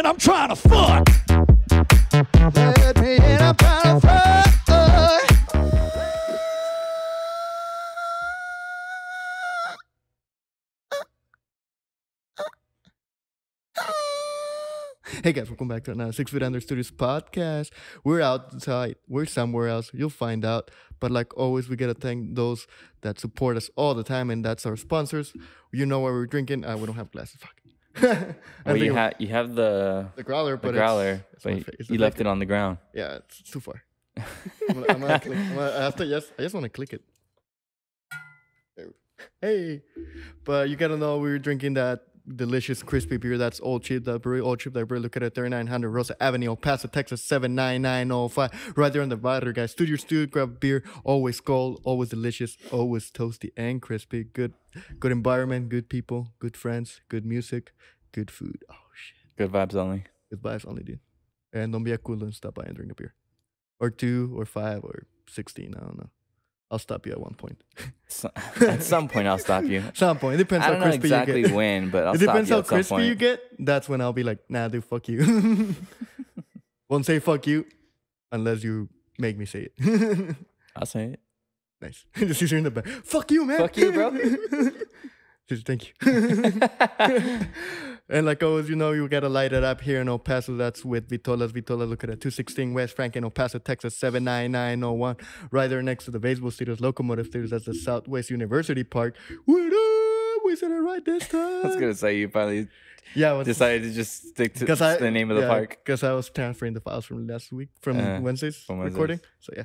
in, I'm trying to fuck. Let me in, I'm trying to fuck. Hey guys, welcome back to another 6 Feet Under Studios podcast. We're outside, we're somewhere else, you'll find out. But like always, we gotta thank those that support us all the time, and that's our sponsors. You know what we're drinking. We don't have glasses. Fuck. Well, you have the growler, but growler, but you left it on the ground. Yeah, it's too far. I'm gonna click. I just want to click it. There. Hey, but you gotta know we're drinking that delicious crispy beer. That's Old SheepDog Brewery. Old SheepDog Brewery. Look at it, 3900 Rosa Ave, Paso Texas 79905. Right there on the Vitolas, guys. Studio, grab a beer. Always cold, always delicious, always toasty and crispy. Good environment, good people, good friends, good music, good food. Oh shit. Good vibes only. Good vibes only, dude. And don't be a cool and stop by and drink a beer, or 2 or 5 or 16. I don't know. I'll stop you at one point. At some point, I'll stop you. Some point. It depends I how don't know crispy exactly you get. when, but I'll it stop depends you how at some crispy point. you get. That's when I'll be like, nah, dude, fuck you. Won't say fuck you unless you make me say it. I'll say it. Nice. Just hear in the back. Fuck you, man. Fuck you, bro. Just thank you. And like always, you know, you gotta light it up here in El Paso. That's with Vitolas. Look at it. 216 West Frank in El Paso, Texas, 79901. Right there next to the baseball stadiums, locomotive stadiums. That's the Southwest University Park. What up? We said it right this time. I was gonna say you finally decided to just stick to the name of the park. Because I was transferring the files from last week, from Wednesday's recording. So yeah.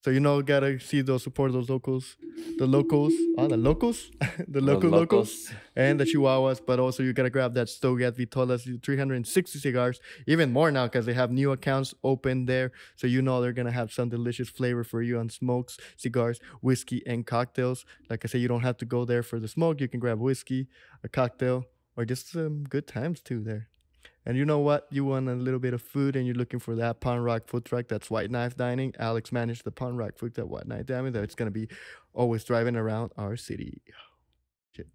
So you know, gotta see those, support those locals, the local locals, and the Chihuahuas. But also you gotta grab that Stogie at Vitolas, 360 cigars, even more now because they have new accounts open there. So you know they're gonna have some delicious flavor for you on smokes, cigars, whiskey, and cocktails. Like I said, you don't have to go there for the smoke. You can grab whiskey, a cocktail, or just some good times too there. And you know what? You want a little bit of food and you're looking for that Pond Rock food truck. That's White Knife Dining. Alex managed the Pond Rock food truck, White Knife Dining. That's going to be always driving around our city. Shit.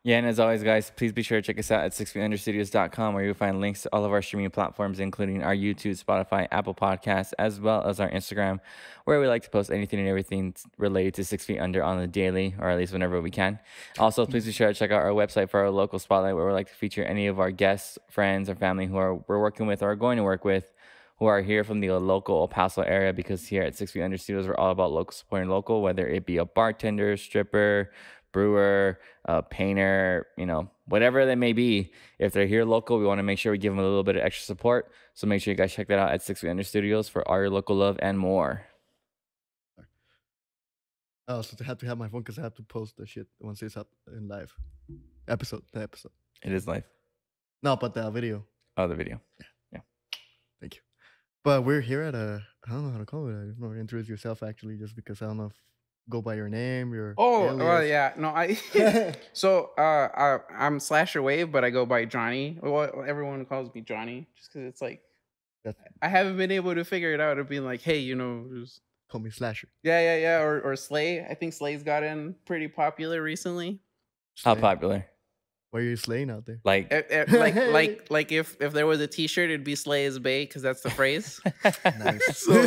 Yeah, and as always, guys, please be sure to check us out at 6feetunderstudios.com, where you'll find links to all of our streaming platforms, including our YouTube, Spotify, Apple Podcasts, as well as our Instagram, where we like to post anything and everything related to 6 Feet Under on the daily, or at least whenever we can. Also, please be sure to check out our website for our local spotlight, where we like to feature any of our guests, friends, or family who we're working with or are going to work with, who are here from the local El Paso area, because here at 6 Feet Under Studios, we're all about local supporting local, whether it be a bartender, stripper, brewer, painter, you know, whatever they may be. If they're here local, we want to make sure we give them a little bit of extra support. So make sure you guys check that out at 6 Feet Under Studios for all your local love and more. I also have to have my phone because I have to post the shit once it's up in live. The episode. It is live. No, but the video. Oh, the video. Yeah. Thank you. But we're here at I don't know how to call it. I don't know, introduce yourself actually, just because I don't know if go by your name, your well, yeah. No, I'm Slasher Wave, but I go by Johnny. Well, everyone calls me Johnny just because it's like I haven't been able to figure it out of being like, hey, you know, just call me Slasher. Yeah. Or Slay. I think Slay's gotten pretty popular recently. How popular? Why are you slaying out there? Like if there was a T-shirt, it'd be Slay is Bay, because that's the phrase. Nice. So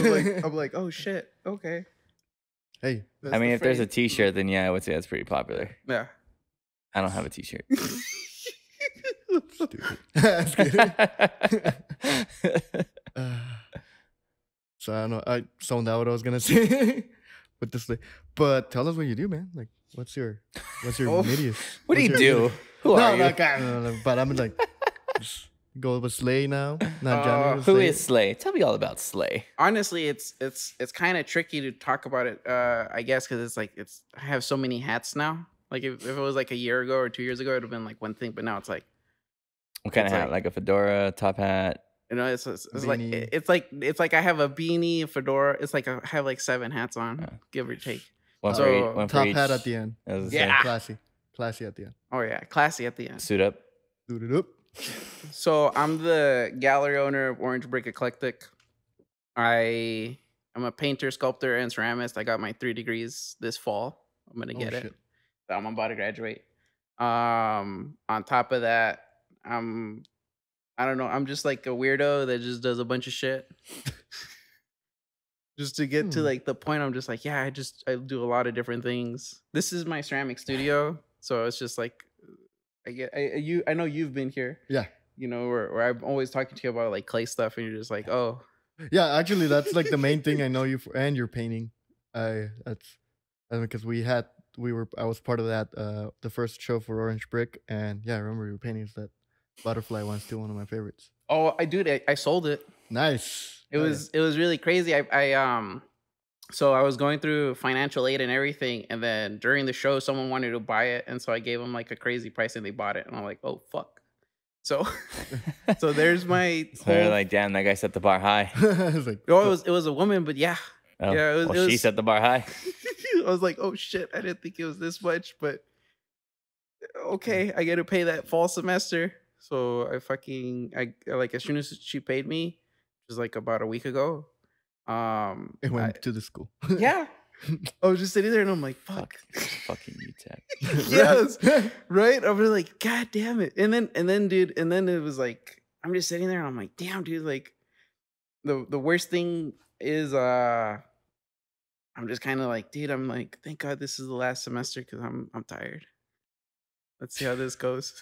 I'm like, oh shit, okay. Hey, I mean, if there's a T-shirt, then yeah, I would say that's pretty popular. Yeah. I don't have a T-shirt. Stupid. So I don't know. I zoned out what I was gonna say. But tell us what you do, man. Like, what's your media? What do you do? Who are you? No, but I'm like, just go with Slay now. Not Johnny. Who is Slay? Tell me all about Slay. Honestly, it's kind of tricky to talk about it. I guess because I have so many hats now. Like if it was like a year ago or 2 years ago, it'd have been like one thing. But now it's like, what kind of hat? Like a fedora, top hat? You know, it's like I have a beanie, a fedora. It's like I have like 7 hats on, give or take. One top for each. hat at the end. Yeah, classy at the end. Oh yeah, classy at the end. Suit up. Suited up. So I'm the gallery owner of Orange Brick Eclectic. I'm a painter, sculptor, and ceramist. I got my 3 degrees this fall. I'm gonna get it. So I'm about to graduate. On top of that, I'm I don't know. I'm just like a weirdo that just does a bunch of shit. Just to get to like the point, I'm just like, yeah, I do a lot of different things. This is my ceramic studio, so it's just like, I know you've been here, yeah, you know, where I'm always talking to you about like clay stuff, and you're just like, oh, yeah. Actually, that's like the main thing I know you for, and your painting. That's because I was part of that the first show for Orange Brick, and yeah, I remember your paintings. That butterfly one's still one of my favorites. Oh, I sold it. Nice. It was really crazy. So I was going through financial aid and everything, and then during the show, someone wanted to buy it, and so I gave them like a crazy price, and they bought it, and I'm like, oh fuck. So, so there's my. So they're like, damn, that guy set the bar high. Like, it was a woman, but yeah, yeah, it was, she set the bar high. I was like, oh shit, I didn't think it was this much, but okay, I get to pay that fall semester. So I like as soon as she paid me, which was like about a week ago. It went to the school. Yeah. I was just sitting there and I'm like, fuck. Fucking UTEP. Yes. Right? I was like, God damn it. And then dude, and then it was like, I'm just sitting there and I'm like, damn, dude, like the worst thing is I'm just kind of like, dude, I'm like, thank God this is the last semester because I'm tired. Let's see how this goes.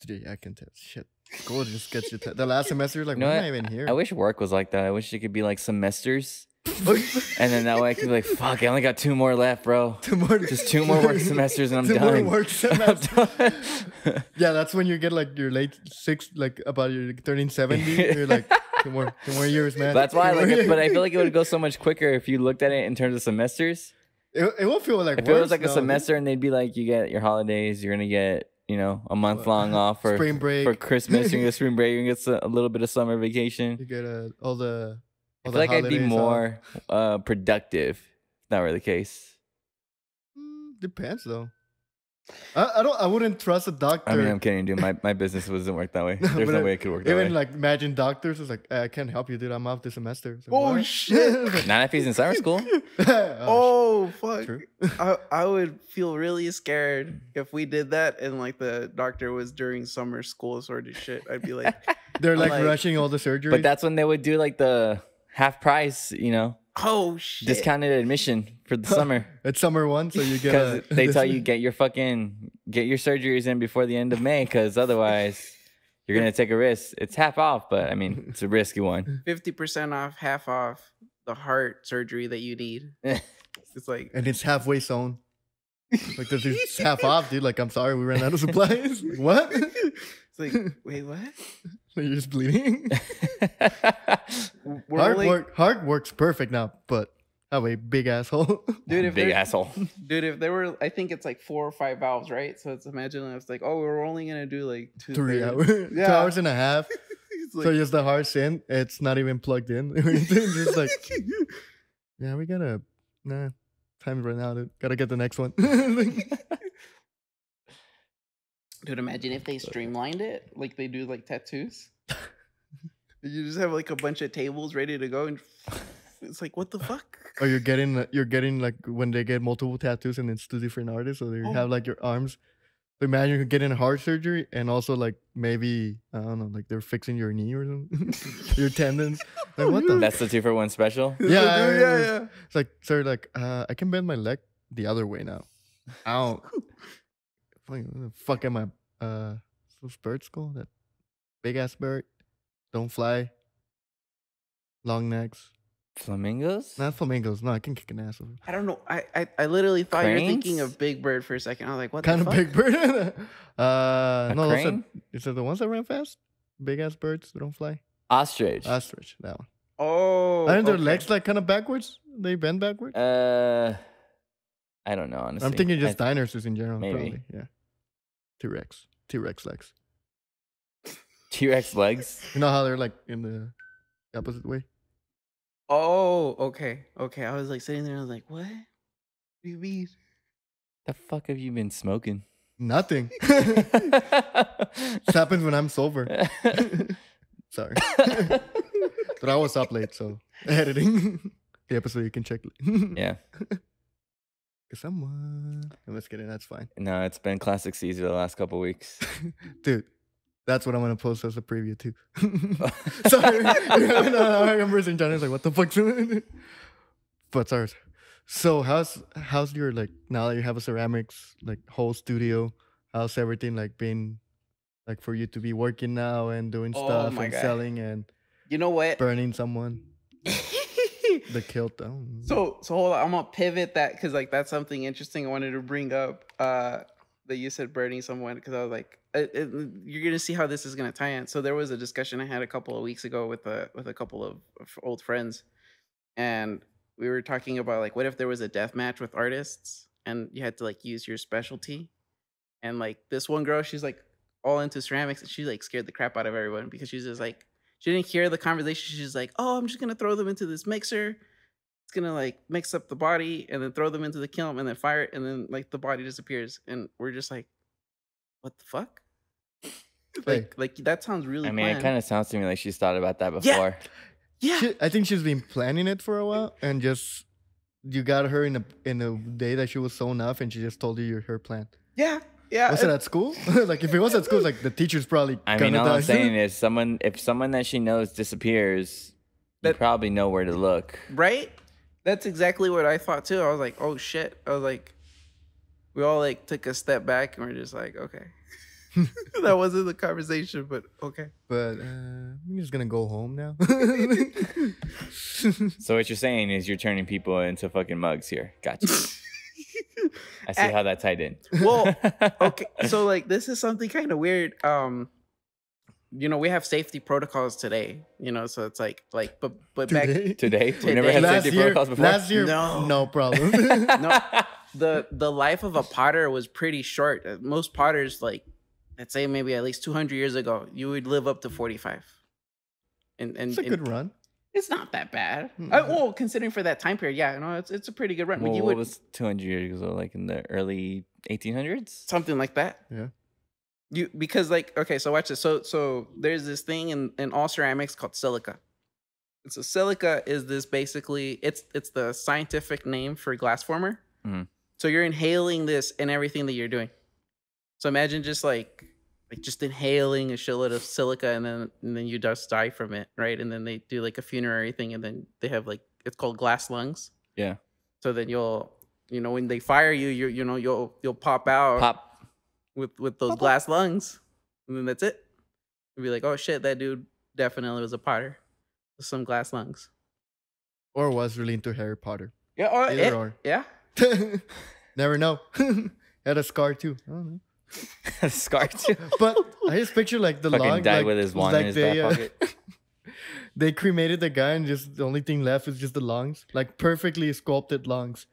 Dude, I can tell. Shit. School just gets you. The last semester, like, why am I even here? I wish work was like that. I wish it could be like semesters. And then that way I could be like, fuck, I only got 2 more left, bro. Just 2 more work semesters and I'm done. 2 more work semesters. Yeah, that's when you get like your late 6, like about your turning 70. You're like, 2 more years, man. That's why I like it, but I feel like it would go so much quicker if you looked at it in terms of semesters. It won't feel like if it was like a semester and they'd be like, you get your holidays, you're gonna get, you know, a month long off for spring break, for Christmas. You get spring break. You get a little bit of summer vacation. You get all the. I feel like I'd be more productive. Not really the case. Depends though. I wouldn't trust a doctor. I mean, I'm kidding, dude. My business doesn't work that way. There's no way it could work that way. Even like imagine doctors is like, I can't help you, dude. I'm off this semester. Like, oh what? Shit! Not if he's in summer school. Oh fuck! I would feel really scared if we did that and like the doctor was during summer school sort of shit. I'd be like, they're like rushing all the surgery. But that's when they would do like the half price, you know. Oh shit! Discounted admission for the summer. It's summer 1, so you get. They tell you get your surgeries in before the end of May, because otherwise you're gonna take a risk. It's half off, but I mean it's a risky one. 50% off, half off the heart surgery that you need. It's like, and it's halfway sewn. Like it's half off, dude. Like I'm sorry, we ran out of supplies. Like, what? It's like, wait, what? You're just bleeding. Heart works perfect now, but I have a big asshole. Dude, big asshole. Dude, if there were, I think it's like 4 or 5 valves, right? So it's imagine it's like, oh, we're only gonna do like 3 hours, 2 hours and a half. Like, so just the heart's in, it's not even plugged in. Just like, yeah, we gotta, time's run out. Gotta get the next one. Dude, imagine if they streamlined it like they do like tattoos. You just have like a bunch of tables ready to go, and it's like, what the fuck? Or you're getting like when they get multiple tattoos and it's 2 different artists, so they have like your arms. So imagine you're getting heart surgery and also like maybe I don't know, like they're fixing your knee or something, your tendons. Like what the? That's the 2-for-1 special. Yeah. It's like, sir, like I can bend my leg the other way now. Ow. What the fuck am I? Those birds called? That big ass bird. Don't fly. Long necks. Flamingos? Not flamingos. No, I can kick an ass. I don't know. I literally thought you were thinking of Big Bird for a second. I was like, what kind the fuck? Of big bird? No, crane? Is it the ones that run fast? Big ass birds that don't fly? Ostrich. That one. Oh. Aren't their legs like kind of backwards? They bend backwards? I don't know, honestly. I'm thinking just dinosaurs in general. Maybe. Probably. Yeah. T-Rex legs. T-Rex legs? You know how they're like in the opposite way? Oh, okay. I was like sitting there. I was like, what? What do you mean? The fuck have you been smoking? Nothing. This happens when I'm sober. Sorry. But I was up late, so editing the episode you can check. Yeah. Someone. I'm just kidding. That's fine. No, it's been classic Caesar the last couple weeks. Dude, That's what I'm gonna post as a preview too. Sorry, I'm raising Johnny's like, what the fuck? But sorry. So how's your like now that you have a ceramics like whole studio? How's everything like been like for you to be working now and doing stuff and selling and you know what burning someone? The kilt. So hold on, I'm gonna pivot that because like that's something interesting I wanted to bring up. That you said burning someone because I was like, you're gonna see how this is gonna tie in. So there was a discussion I had a couple of weeks ago with a couple of old friends, and we were talking about like what if there was a death match with artists and you had to like use your specialty, and like this one girl, she's like all into ceramics and she like scared the crap out of everyone because she's just like she didn't hear the conversation. She's like, oh, I'm just gonna throw them into this mixer. It's gonna like mix up the body and then throw them into the kiln and then fire it and then like the body disappears and we're just like, what the fuck? Like that sounds really. I mean, planned. It kind of sounds to me like she's thought about that before. Yeah. I think she's been planning it for a while and just you got her in a day that she was sewn off and she just told you her plan. Yeah. Was it at school? Like if it was at school, like the teacher's probably. I mean, all I'm saying is if someone that she knows disappears, you probably know where to look. Right? That's exactly what I thought too. I was like, oh shit. I was like, we all like took a step back and we're just like, okay. That wasn't the conversation, but okay. But I'm just gonna go home now. So what you're saying is you're turning people into fucking mugs here. Gotcha. I see how that tied in. Well, okay. So like this is something kind of weird. You know, we have safety protocols today, you know, so it's like but today? We never had safety protocols before. Last year, no problem. No. The life of a potter was pretty short. Most potters, like, let's say maybe at least 200 years ago, you would live up to 45. And it's a good run. It's not that bad. Well, considering for that time period, yeah, no, it's a pretty good run. Well, what was 200 years ago? Like in the early 1800s? Something like that. Yeah. Because like, okay, so watch this. So there's this thing in all ceramics called silica. And so silica is this basically, it's the scientific name for glass former. Mm-hmm. So you're inhaling this in everything that you're doing. So imagine just like just inhaling a shitload of silica and then you just die from it, right? And then they do like a funerary thing and then they have like, it's called glass lungs. Yeah. So then when they fire you, you'll pop out. With those glass lungs, and then that's it. You'll be like, oh shit, that dude definitely was a potter with some glass lungs, or was really into Harry Potter. Yeah, or. Yeah. Never know. Had a scar too. I don't know. A scar too. But I just picture like the fucking log, died like, with his wand in his back pocket. They cremated the guy, and just the only thing left is just the lungs, like perfectly sculpted lungs.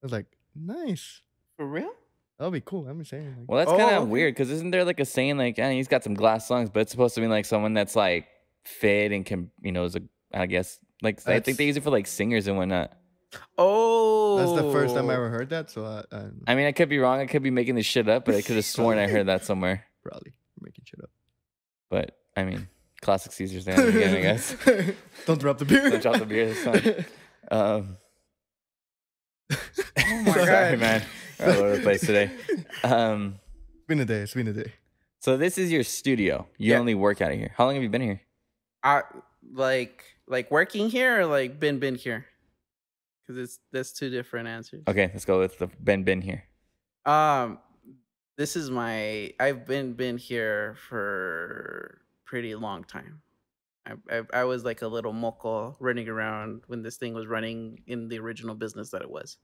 I was like, nice. For real? That'll be cool. I'm just saying. Like, well, that's kind of weird because isn't there like a saying like, he's got some glass lungs, but it's supposed to be like someone that's like fit and can, is I guess like I think they use it for like singers and whatnot. Oh, that's the first time I ever heard that. So I mean, I could be wrong. I could be making this shit up, but I could have sworn I heard that somewhere. Probably making shit up. But I mean, classic Caesar's there again, I guess. Don't drop the beer. Don't drop the beer this time. Oh my Sorry, man. We're all over the place today. It's been a day. So this is your studio. You only work out of here. How long have you been here? Like working here or like been here? Because that's two different answers. Okay, let's go with the been here. This is I've been here for pretty long time. I was like a little moco running around when this thing was running in the original business that it was.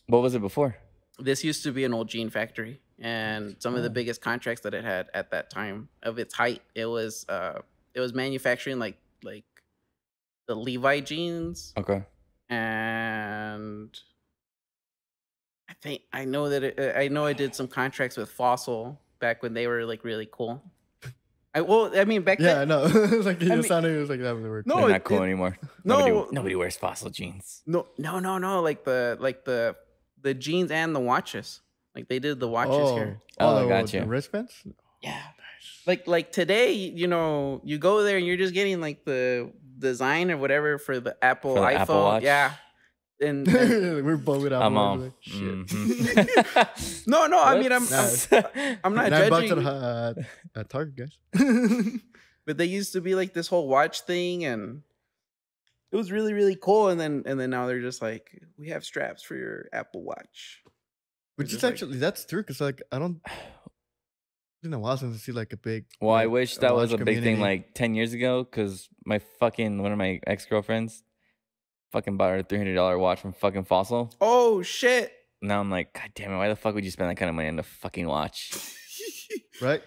What was it before? This used to be an old jean factory, and some of the biggest contracts that it had at that time of its height, it was manufacturing like the Levi jeans. Okay. And I know I did some contracts with Fossil back when they were like really cool. Back then. Yeah, I know. Like it was like that was weird. No, they're not cool anymore. No, nobody wears Fossil jeans. No. Like the jeans and the watches. Like they did the watches here. Oh, gotcha. The wristbands. Yeah. Nice. Like today, you go there and you're just getting like the design or whatever for the iPhone. Apple Watch. Yeah. And we're both with I'm all. like, shit. Mm-hmm. No. I mean, I'm not judging. $9 at Target, guys. But they used to be like this whole watch thing, and it was really, really cool. And then now they're just like, we have straps for your Apple Watch. Which is actually, that's true, because like I don't. It's been a while since I see like a big. Well, like, I wish that was a community. big thing like 10 years ago, because one of my ex-girlfriends fucking bought her a $300 watch from fucking Fossil. Oh shit! Now I'm like, God damn it, why the fuck would you spend that kind of money on a fucking watch? Right?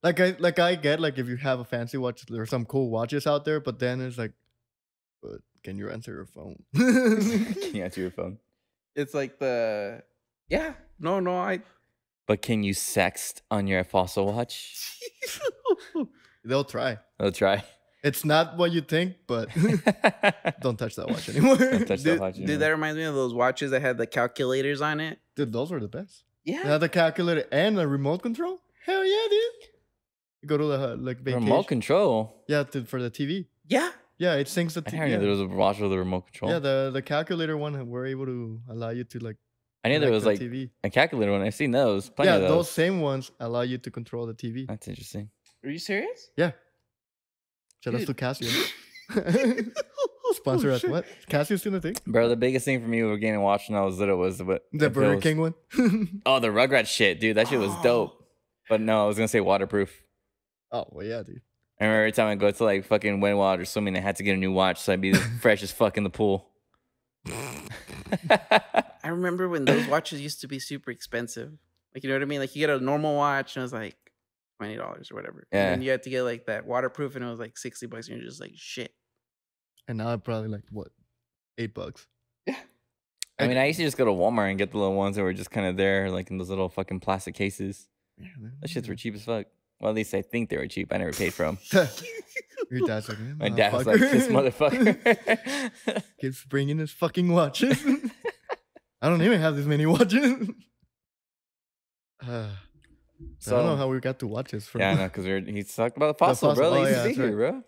Like I get like if you have a fancy watch, there are some cool watches out there, but then it's like, but can you answer your phone? Can you answer your phone? It's like no, But can you sext on your Fossil watch? They'll try. They'll try. It's not what you think, but don't touch that watch anymore. Don't touch that watch anymore. Dude, that reminds me of those watches that had the calculators on it. Dude, those were the best. Yeah. They had the calculator and a remote control. Hell yeah, dude. You go to the like vacation. Remote control? Yeah, for the TV. Yeah. Yeah, it syncs the TV. I didn't know there was a watch with a remote control. Yeah, the calculator one, we're able to allow you to like. I knew there was like TV. A calculator one. I've seen those. Plenty of those same ones allow you to control the TV. That's interesting. Are you serious? Yeah. Shout out to Casio. Sponsor us. What? Casio's still a thing? Bro, the biggest thing for me with getting a watch when I was little was the Burger King one. Oh, the Rugrats shit, dude. That shit was dope. But no, I was gonna say waterproof. Oh well, yeah, dude. I remember every time I go to like fucking Windward or swimming, I had to get a new watch so I'd be fresh as fuck in the pool. I remember when those watches used to be super expensive. Like, you know what I mean? Like, you get a normal watch and it was like $20 or whatever. Yeah. And then you had to get like that waterproof and it was like $60 and you're just like, shit. And now I'm probably like, what? $8. Yeah. I mean, I used to just go to Walmart and get the little ones that were just kind of there, like in those little fucking plastic cases. Yeah, those shits were cheap as fuck. Well, at least I think they were cheap. I never paid for them. Your dad's like, my dad was like, this motherfucker keeps bringing his fucking watches. I don't even have this many watches. So I don't know how we got to watches. Yeah, I know, because he's talking about the Fossil, bro. He used to be here, bro.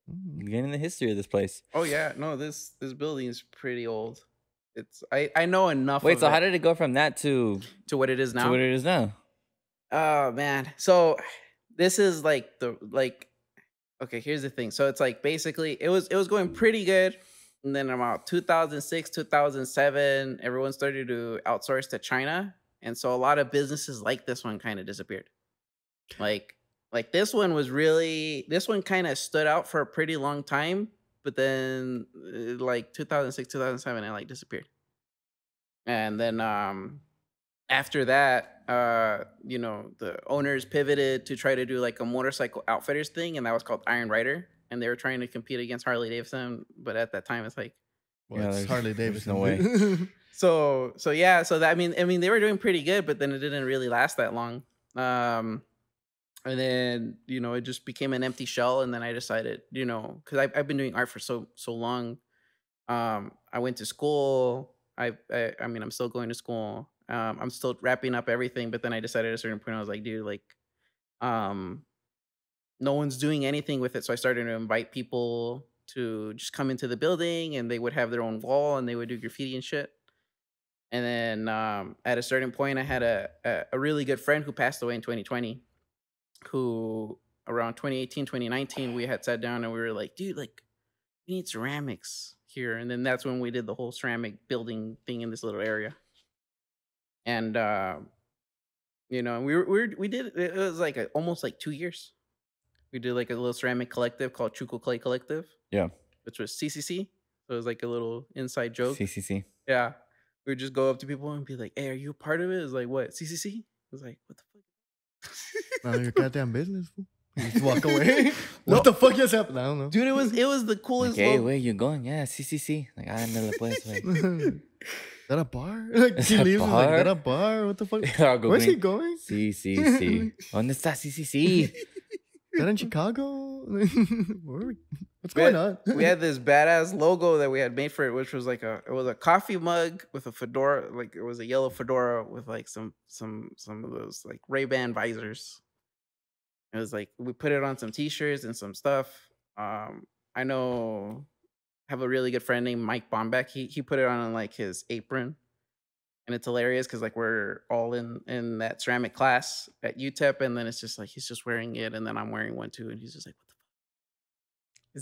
Mm. Getting the history of this place. Oh yeah, no, this building is pretty old. It's I know enough. Wait, so how did it go from that to what it is now? To what it is now? Oh man, so this is like okay, here's the thing. So it's like basically it was going pretty good, and then about 2006, 2007, everyone started to outsource to China, and so a lot of businesses like this one kind of disappeared. Like this one kind of stood out for a pretty long time, but then like 2006, 2007, it like disappeared. And then after that, the owners pivoted to try to do like a motorcycle outfitters thing, and that was called Iron Rider, and they were trying to compete against Harley Davidson, but at that time it's like, it's Harley Davidson. No way. So that I mean they were doing pretty good, but then it didn't really last that long. And then it just became an empty shell, and then I decided, because I've been doing art for so long. I went to school. I mean, I'm still going to school. I'm still wrapping up everything, but then I decided at a certain point I was like, dude, like, no one's doing anything with it. So I started to invite people to just come into the building, and they would have their own wall and they would do graffiti and shit. And then at a certain point, I had a really good friend who passed away in 2020, who around 2018, 2019, we had sat down and we were like, dude, like, we need ceramics here. And then that's when we did the whole ceramic building thing in this little area. And we did it was like almost like 2 years. We did like a little ceramic collective called Chuco Clay Collective. Yeah. Which was CCC. So it was like a little inside joke. CCC. Yeah. We would just go up to people and be like, hey, are you a part of it? It's like, what? CCC? I was like, what the fuck? None of your goddamn business. You just walk away. What the fuck just happened? I don't know. Dude, it was the coolest. Like, hey, where you going? Yeah, CCC. Like, I know the place. Like, is that a bar? Like, he leaves. Like, is that a bar? What the fuck? Where's he going? CCC. ¿Dónde está CCC? Is that in Chicago? What's going on? We had this badass logo that we had made for it, which was like it was a coffee mug with a fedora, like it was a yellow fedora with like some of those like Ray-Ban visors. It was like we put it on some t-shirts and some stuff. I know have a really good friend named Mike Bombeck. He put it on like his apron, and it's hilarious because like we're all in that ceramic class at UTEP, and then it's just like he's just wearing it, and then I'm wearing one too, and he's just like, "What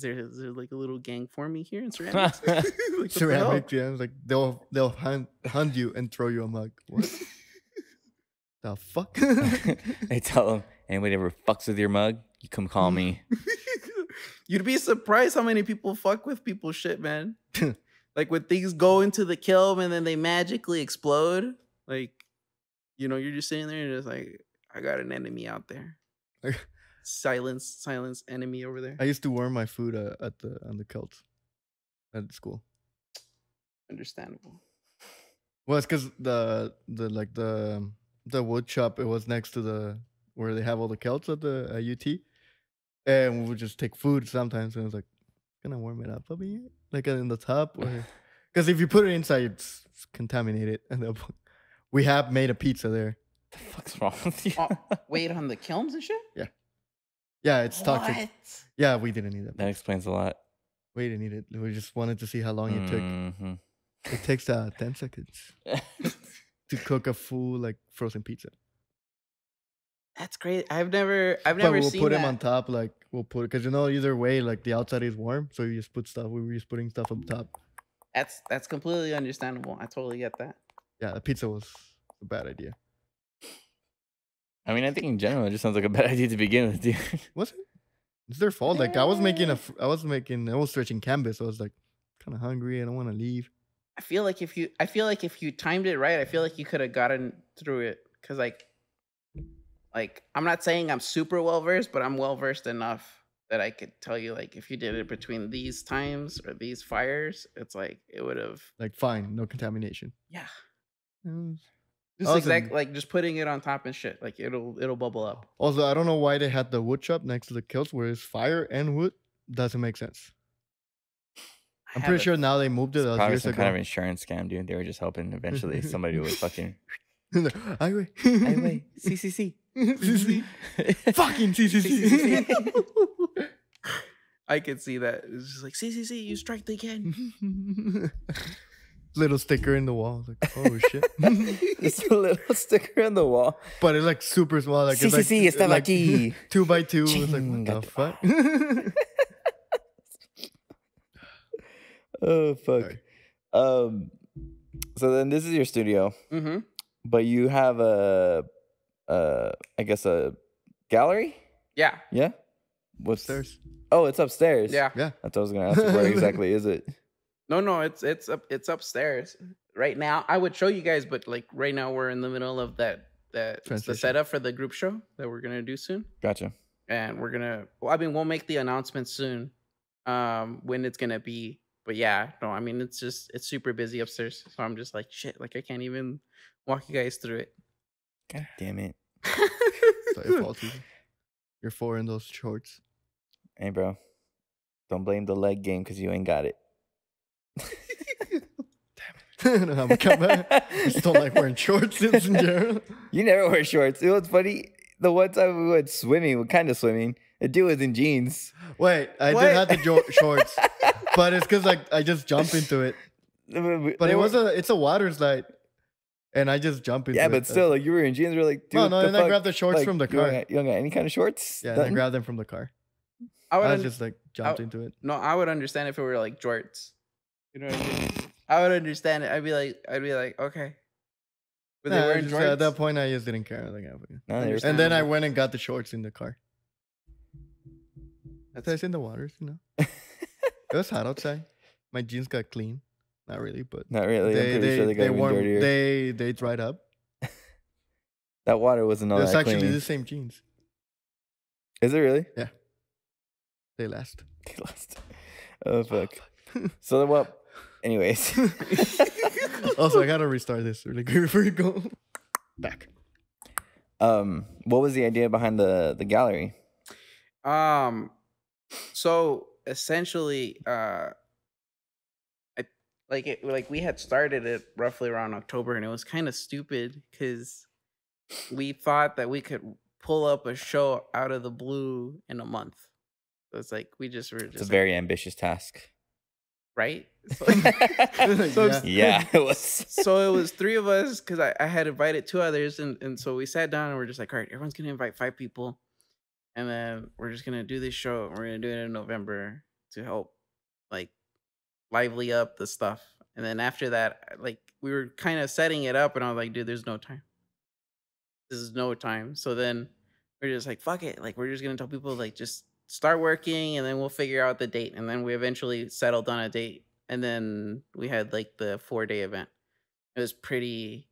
the fuck? Is there like a little gang for me here in ceramics?" Like, ceramic, yeah. It's like they'll hunt you and throw you a mug. What the fuck? They tell them, anybody ever fucks with your mug, you come call me. You'd be surprised how many people fuck with people's shit, man. Like when things go into the kiln and then they magically explode, like, you know, you're just sitting there and just like, I got an enemy out there. Silence enemy over there. I used to warm my food on the kilt at school. Understandable. Well, it's because the wood shop, it was next to where they have all the kilts at the UT, and we would just take food sometimes, and it was like, gonna warm it up a bit, like in the top, because if you put it inside, it's contaminated. And we have made a pizza there. The fuck's wrong with you? Wait, on the kilns and shit? Yeah, it's toxic. Yeah, we didn't need it. That explains a lot. We didn't need it. We just wanted to see how long it took. It takes 10 seconds to cook a full like frozen pizza. That's great. I've never But we'll seen put that. them on top, like we'll put, because either way, like the outside is warm, so you just put stuff. We were just putting stuff up top. That's completely understandable. I totally get that. Yeah, the pizza was a bad idea. I mean, I think in general, it just sounds like a bad idea to begin with, dude. Was it? It's their fault. Like I was stretching canvas. So I was like kind of hungry. I don't want to leave. I feel like if you timed it right, I feel like you could have gotten through it. Cause like I'm not saying I'm super well versed, but I'm well versed enough that I could tell you, like, if you did it between these times or these fires, it's like it would have like fine, no contamination. Yeah. Just like just putting it on top and shit. Like it'll bubble up. Also, I don't know why they had the wood shop next to the kilts where it's fire and wood. Doesn't make sense. I'm pretty sure now they moved it. Probably some kind of insurance scam, dude. They were just hoping eventually somebody would fucking. Highway. CCC. Fucking CCC. I could see that. It's just like, CCC, you strike again. Little sticker in the wall. Like, oh shit. It's a little sticker on the wall. But it's like super small. Like, CCC, it's like 2x2. 2x2. It's like, what the fuck? Oh, fuck. Sorry. So then this is your studio. Mm-hmm. But you have I guess a gallery? Yeah. Yeah? What's upstairs? Oh, it's upstairs. Yeah. That's what I was gonna ask. Where exactly is it? No, it's upstairs. Right now, I would show you guys, but like right now we're in the middle of that it's the setup for the group show that we're gonna do soon. Gotcha. And we'll make the announcement soon, when it's gonna be. But yeah, no, I mean it's super busy upstairs. So I'm just like shit, like I can't even walk you guys through it. God damn it. It's not your fault, you're 4 in those shorts. Hey, bro. Don't blame the leg game because you ain't got it. Damn it. I'm coming. I just don't like wearing shorts in general. You never wear shorts. It was funny. The one time we went swimming, what kind of swimming? The dude was in jeans. Wait, I did have the shorts, but it's because like I just jumped into it. But it's a water slide, and I just jump into it. Yeah, but still, like you were in jeans. We're like, dude, no. And I grabbed the shorts from the car. You don't got any kind of shorts? Yeah, and I grabbed them from the car. I just like jumped into it. No, I would understand if it were like jorts. You know what I mean? I would understand it. I'd be like, okay. Were they wearing jorts? At that point, I just didn't care. Like, and then I went and got the shorts in the car. That's in the waters, you know. It was hot outside. My jeans got clean. Not really, but not really. I'm pretty sure they got even dirtier. They dried up. That water wasn't all that clean. It's actually the same jeans. Is it really? Yeah. They last. Oh fuck. So then what? Anyways. Also, I gotta restart this really quick before you go back. What was the idea behind the gallery? So essentially, we had started it roughly around October, and it was kind of stupid because we thought that we could pull up a show out of the blue in a month. So it's like we just were just. It's a very ambitious task. right? So, yeah, it was. So it was 3 of us because I had invited 2 others, and so we sat down and we're just like, all right, everyone's gonna invite 5 people, and then we're just gonna do this show. And we're gonna do it in November to help like lively up the stuff. And then after that, like we were kind of setting it up, and I was like, dude, there's no time. This is no time. So then we're just like, fuck it. Like we're just gonna tell people like just start working, and then we'll figure out the date. And then we eventually settled on a date, and then we had like the 4-day event. It was pretty.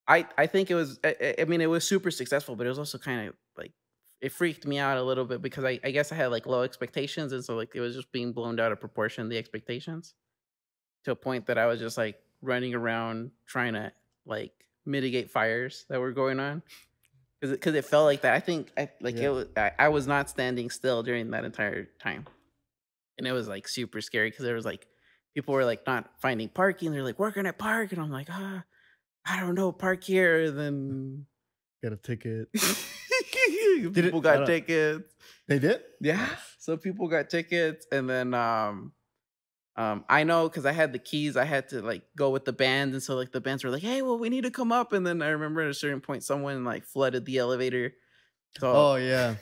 I think it was. I mean, it was super successful, but it was also kind of like it freaked me out a little bit because I guess I had like low expectations, and so like it was just being blown out of proportion, the expectations, to a point that I was just like running around trying to like mitigate fires that were going on because it felt like that. I think it was I was not standing still during that entire time, and it was like super scary because there was like people were like not finding parking. They're like, we're gonna park, and I'm like, I don't know, park here. Then got a ticket. People got tickets. They did? Yeah. Nice. So people got tickets, and then I know because I had the keys, I had to like go with the band, and so like the bands were like, hey, well, we need to come up. And then I remember at a certain point someone like flooded the elevator. So, yeah.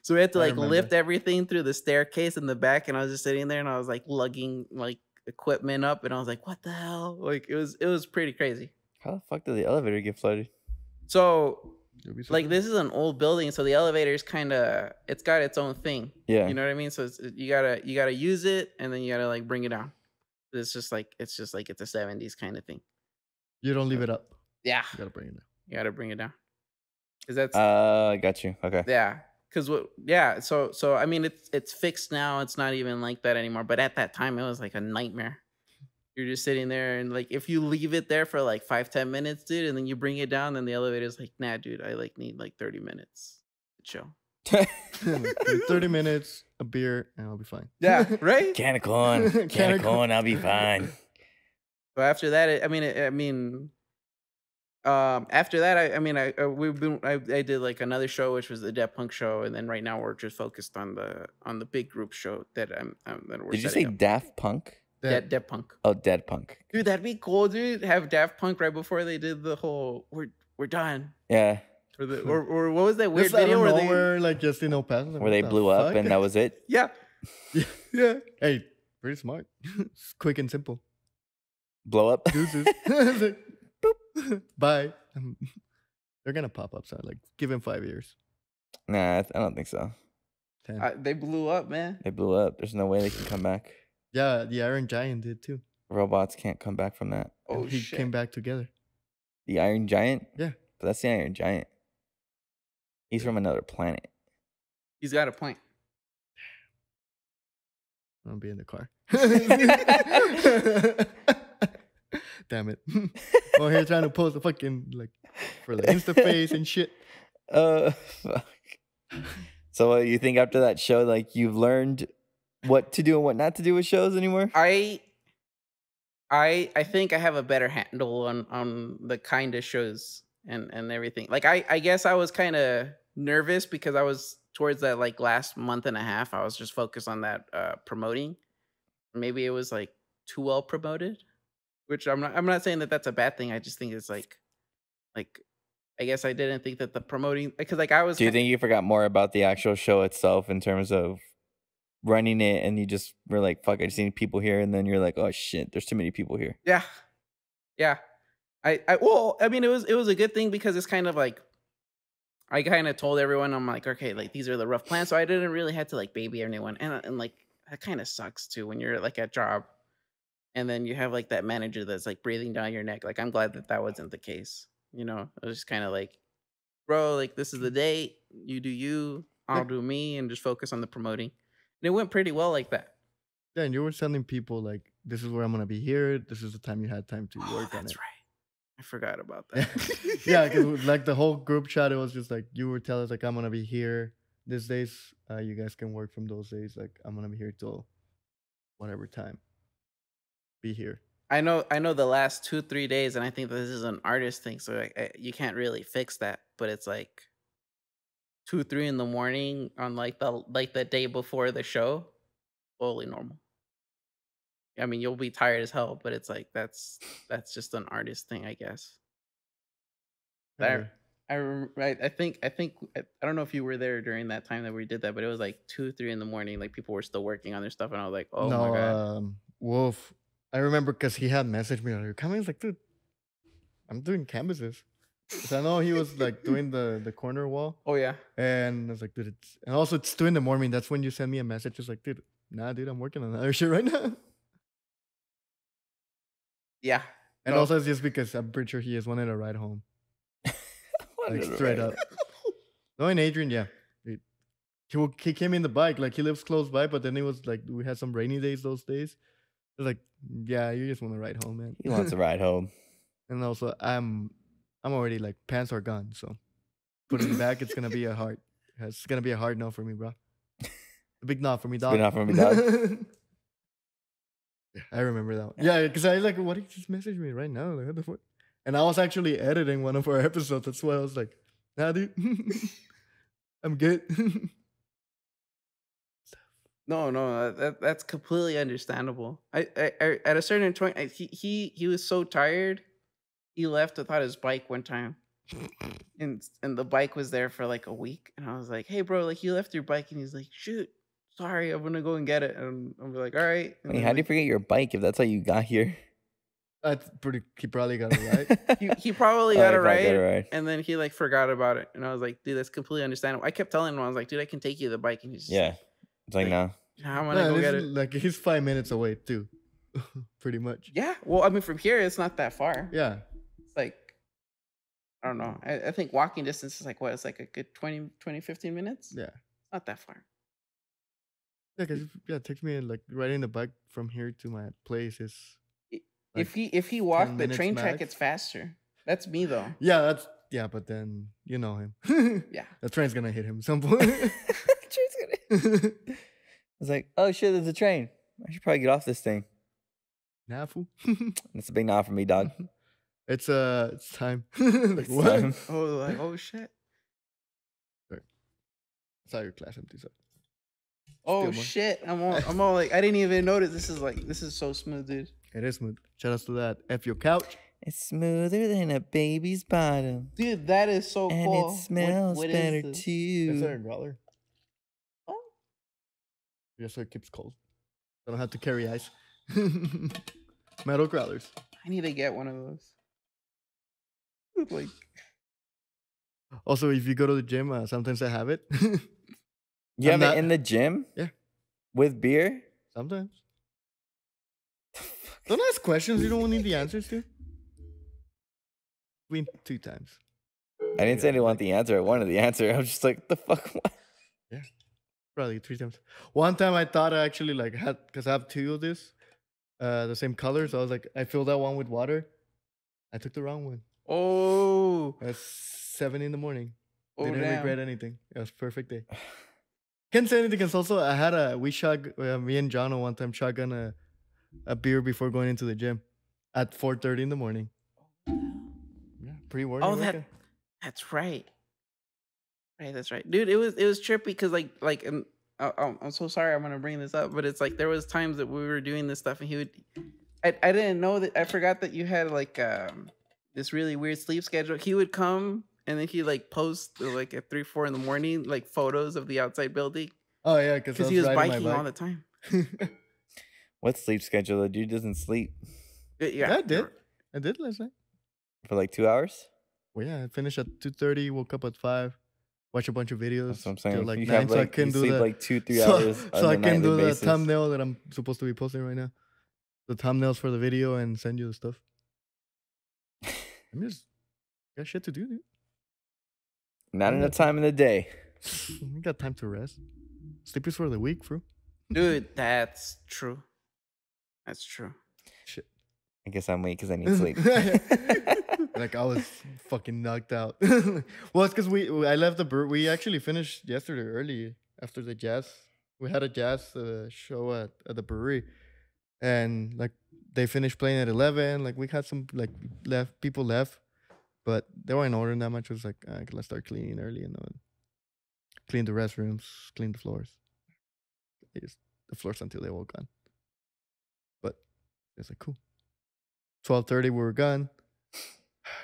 So we had to like lift everything through the staircase in the back, and I was just sitting there and I was like lugging like equipment up, and I was like, what the hell? Like it was pretty crazy. How the fuck did the elevator get flooded? So like this is an old building, so the elevator's kind of it's got its own thing. Yeah, you know what I mean. So you gotta use it, and then you gotta like bring it down. It's just like it's a 70s kind of thing. You don't leave it up. Yeah, you gotta bring it down. You gotta bring it down because that's. I got you. Okay. Yeah, because what? Yeah, so I mean it's fixed now. It's not even like that anymore. But at that time, it was like a nightmare. You're just sitting there, and like if you leave it there for like 5-10 minutes, dude, and then you bring it down, then the elevator's like, nah, dude, I like need like 30 minutes to chill. 30 minutes, a beer, and I'll be fine. Yeah, right? Can of corn, I'll be fine. So after that, after that, I did like another show, which was the Dead Punk show, and then right now we're just focused on the big group show that we're. Did you say up. Daft Punk? Dead Punk. Oh, Dead Punk. Dude, that'd be cool, dude. Have Daft Punk right before they did the whole we're done. Yeah. Or what was that weird video where they were like just in El Paso, where they blew up and that was it? Yeah. Yeah. Hey, pretty smart. It's quick and simple. Blow up. Deuces. Boop. Bye. They're gonna pop up. So like, give him 5 years. Nah, I don't think so. 10. They blew up, man. They blew up. There's no way they can come back. Yeah, the Iron Giant did too. Robots can't come back from that. Oh, and he came back together. The Iron Giant? Yeah. But that's the Iron Giant. He's from another planet. He's got a point. I'll be in the car. Damn it. Well, here trying to post a fucking like for the Insta face and shit. Fuck. So what you think after that show, like you've learned what to do and what not to do with shows anymore? I think I have a better handle on the kind of shows and everything. Like I guess I was kind of nervous because I was towards that like last month and a half. I was just focused on that promoting. Maybe it was like too well promoted, which I'm not saying that that's a bad thing. I just think it's like I guess I didn't think that the promoting because like I was. Do you think you forgot more about the actual show itself in terms of running it, and you just were like, fuck, I just need people here, and then you're like, oh shit, there's too many people here. Yeah. It was a good thing because it's kind of like I kind of told everyone, I'm like, okay, like these are the rough plans, so I didn't really have to like baby anyone, and like that kind of sucks too when you're like at job, and then you have like that manager that's like breathing down your neck. Like I'm glad that wasn't the case. You know, it was just kind of like, bro, like this is the date, you do you, I'll do me, and just focus on the promoting. And it went pretty well like that. Yeah, and you were telling people like, this is where I'm gonna be here. This is the time you had time to work on it. That's right. I forgot about that. Yeah, because like the whole group chat, it was just like you were telling us like I'm gonna be here these days. You guys can work from those days. Like I'm gonna be here till whatever time. Be here. I know the last 2-3 days, and I think this is an artist thing, so you can't really fix that. But it's like 2-3 in the morning on like the day before the show, totally normal. I mean, you'll be tired as hell, but it's like that's just an artist thing, I guess. I think I don't know if you were there during that time that we did that, but it was like 2, 3 in the morning. Like people were still working on their stuff, and I was like, oh my god. Wolf. I remember because he had messaged me. Like, coming, like, dude, I'm doing canvases. Because I know he was like doing the corner wall. Oh yeah. And I was like, dude, and also it's 2 in the morning. That's when you send me a message. It's like, dude, nah, dude, I'm working on other shit right now. Yeah. And also it's just because I'm pretty sure he just wanted a ride home. Like straight up. Knowing Adrian, yeah. He came in the bike. Like he lives close by, but then it was like we had some rainy days those days. It was like, yeah, you just want to ride home, man. He wants to ride home. And also I'm already like pants are gone, so putting it back, it's gonna be a hard no for me, bro. A big no for me, dog. Big no for me, dog. Yeah, I remember that one. Yeah, because I like, what, he just messaged me right now? Like, what the fuck? And I was actually editing one of our episodes. That's why I was like, nah, dude, I'm good. No, that's completely understandable. I at a certain point, he was so tired, he left without his bike one time, and the bike was there for like a week, and I was like, hey bro, like you left your bike, and he's like, shoot, sorry, I'm gonna go and get it, and I'm like, all right. Wait, how do you forget your bike if that's how you got here? He probably got it right. he probably got it right, and then he like forgot about it, and I was like, dude, that's completely understandable. I kept telling him, I was like, dude, I can take you the bike, and he's just it's like no. I'm gonna go get it. Like he's 5 minutes away too, pretty much. Yeah, well, I mean, from here it's not that far. Yeah, it's like, I don't know. I think walking distance is like what? It's like a good 20, 15 minutes. Yeah, not that far. Yeah, because it takes me like riding the bike from here to my place is. Like if he walked the train track, it's faster. That's me though. Yeah, but then you know him. Yeah, the train's gonna hit him at some point. I was like, oh shit, there's a train. I should probably get off this thing. Nah, fool. It's a big nah for me, dog. It's time. Like, what? Time. Oh shit. Sorry. I saw your class empty. So. Oh shit! I'm all like, I didn't even notice. This is so smooth, dude. It is smooth. Shout out to that. F your couch. It's smoother than a baby's bottom. Dude, that is so cool. And it smells better too. It's a growler. Oh. Yeah, so it keeps cold. I don't have to carry ice. Metal growlers. I need to get one of those. Like. Also, if you go to the gym, sometimes I have it. You have it in the gym? Yeah. With beer? Sometimes. Don't ask questions you don't need the answers to. I mean, 2 times. I didn't say I didn't want the answer. I wanted the answer. I was just like, the fuck? What? Yeah. Probably 3 times. One time I thought I actually like had, because I have 2 of this, the same color. So I was like, I filled that one with water. I took the wrong one. Oh. It was 7 in the morning. Oh, Didn't damn. regret anything. It was a perfect day. Can't say anything because also I had me and John one time shotgun a beer before going into the gym at 4:30 in the morning. Yeah, pre-workout. Oh, that's right. Right, that's right, dude. It was trippy because like I'm so sorry I'm gonna bring this up, but it's like there was times that we were doing this stuff and he would. I didn't know that. I forgot that you had like this really weird sleep schedule. He would come. And then he like post like at 3, 4 in the morning like photos of the outside building. Oh yeah, because he was biking all the time. What sleep schedule? The dude doesn't sleep. Yeah, I did last night for like 2 hours. Well, yeah, I finished at 2:30. Woke up at 5. Watch a bunch of videos. That's what I'm saying. Like you 9, have, so I can do that. Like 2-3 hours. So I can do the thumbnail that I'm supposed to be posting right now. The thumbnails for the video and send you the stuff. I'm just got shit to do, dude. Not enough time in the day. We got time to rest. Sleep is for the weak, bro. Dude, that's true. That's true. Shit. I guess I'm weak because I need sleep. Like I was fucking knocked out. Well, it's because I left the brewery. We actually finished yesterday early after the jazz. We had a jazz show at the brewery, and like they finished playing at 11. Like we had some like people left. But they weren't ordering that much. It was like, let's start cleaning early and clean the restrooms, clean the floors. The floors until they were gone. But It's like, cool. 12:30, we were gone.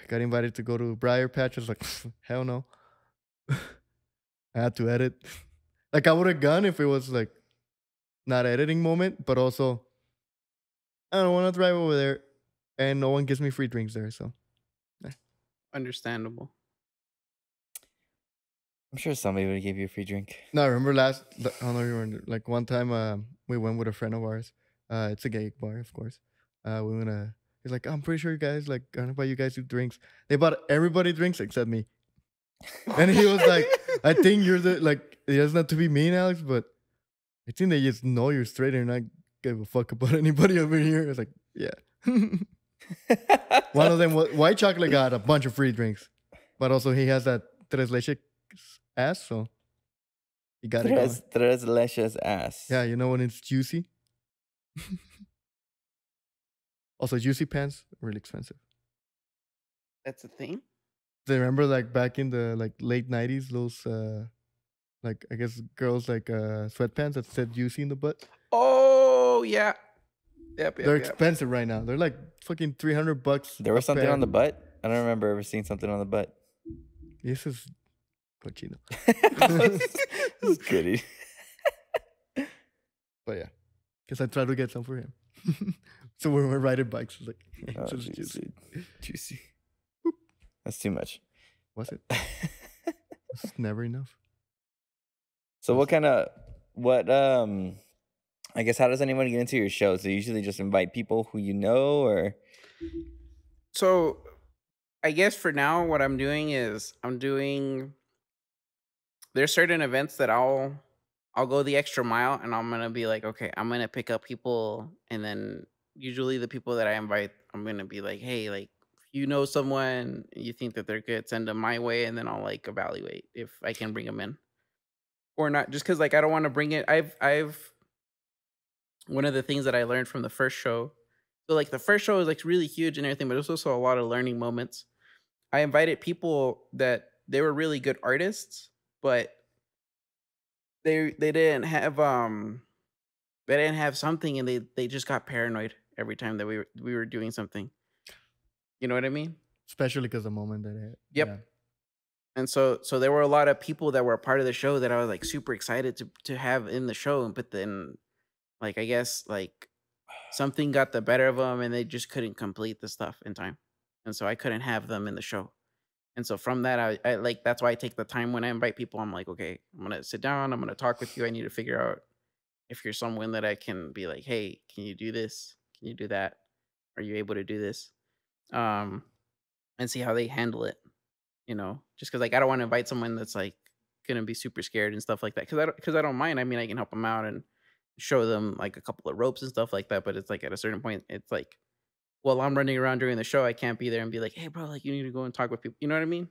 Got invited to go to Briar Patch. I was like, hell no. I had to edit. Like, I would have gone if it was like not editing moment, but also I don't want to drive over there and no one gives me free drinks there. So, Understandable. I'm sure somebody would give you a free drink. No, I remember I don't know if you remember, like one time we went with a friend of ours. It's a gay bar, of course. He's like, I'm pretty sure you guys, like, I don't know about you guys do drinks. They bought everybody drinks except me. And he was like, I think you're like, it doesn't have to be mean, Alex, but I think they just know you're straight and not give a fuck about anybody over here. I was like, yeah. One of them, white chocolate, got a bunch of free drinks. But also he has that tres leche ass, so you got it. Tres leches ass. Yeah, you know when it's juicy. Also, juicy pants, really expensive. That's a thing? Do you remember, like, back in the, like, late 90s, those, like, I guess girls, like, sweatpants that said juicy in the butt? Oh, yeah. Yep, They're expensive right now. They're, like, fucking $300. There was something on the butt? I don't remember ever seeing something on the butt. This is cochino. Just kidding. But, yeah. Because I tried to get some for him. So when we're riding bikes, it's like, oh, juicy. Juicy. That's too much. Was it? It's never enough. So I guess, how does anyone get into your shows? Do you usually just invite people who you know, or? So I guess for now, what I'm doing is there's certain events that I'll go the extra mile, and I'm going to be like, okay, I'm going to pick up people, and then usually the people that I invite, I'm going to be like, hey, like, if you know someone, you think that they're good, send them my way, and then I'll, like, evaluate if I can bring them in or not. Just because, like, I don't want to bring it. I've one of the things that I learned from the first show, so, like, the first show was, like, really huge and everything, but there's also a lot of learning moments. I invited people that they were really good artists, but they didn't have something, and they just got paranoid every time that we were doing something. You know what I mean? Especially because the moment that it. Yep. Yeah. And so there were a lot of people that were a part of the show that I was, like, super excited to have in the show, but then, like, I guess, like, something got the better of them and they just couldn't complete the stuff in time. And so I couldn't have them in the show. And so from that, I like, that's why I take the time when I invite people. I'm like, okay, I'm going to sit down. I'm going to talk with you. I need to figure out if you're someone that I can be like, hey, can you do this? Can you do that? Are you able to do this? And see how they handle it, you know, just because, like, I don't want to invite someone that's, like, going to be super scared and stuff like that. Because I don't mind. I mean, I can help them out and show them, like, a couple of ropes and stuff like that. But it's like, at a certain point, it's like, well, I'm running around during the show. I can't be there and be like, hey, bro, like, you need to go and talk with people. You know what I mean?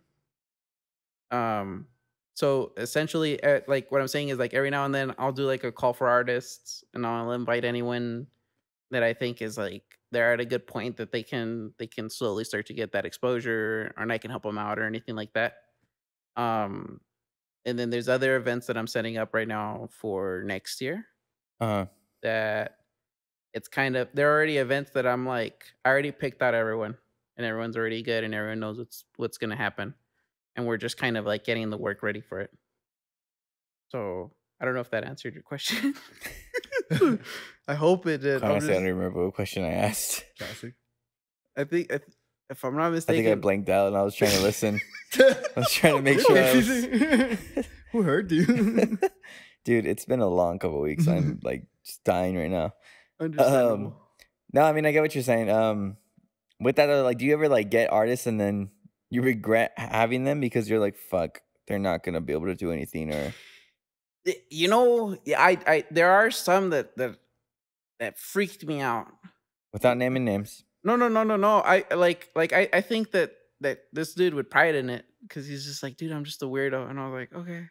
So essentially, like, what I'm saying is, like, every now and then I'll do, like, a call for artists, and I'll invite anyone that I think is, like, they're at a good point that they can slowly start to get that exposure, and I can help them out or anything like that. And then there's other events that I'm setting up right now for next year. That it's kind of, they're already events that I'm like, I already picked out everyone, and everyone's already good, and everyone knows what's going to happen. And we're just kind of, like, getting the work ready for it. So I don't know if that answered your question. I hope it did. Honestly, I don't remember what question I asked. Classic. I think, if I'm not mistaken, I think I blanked out and I was trying to listen. I was trying to make sure Who heard you? Dude, it's been a long couple of weeks. I'm, like, just dying right now. Understandable. No, I mean, I get what you're saying. With that, like, do you ever, like, get artists and then you regret having them because you're like, fuck, they're not gonna be able to do anything? Or, you know, I there are some that freaked me out. Without naming names. No. I think that this dude would pride in it, because he's just like, dude, I'm just a weirdo, and I was like, okay,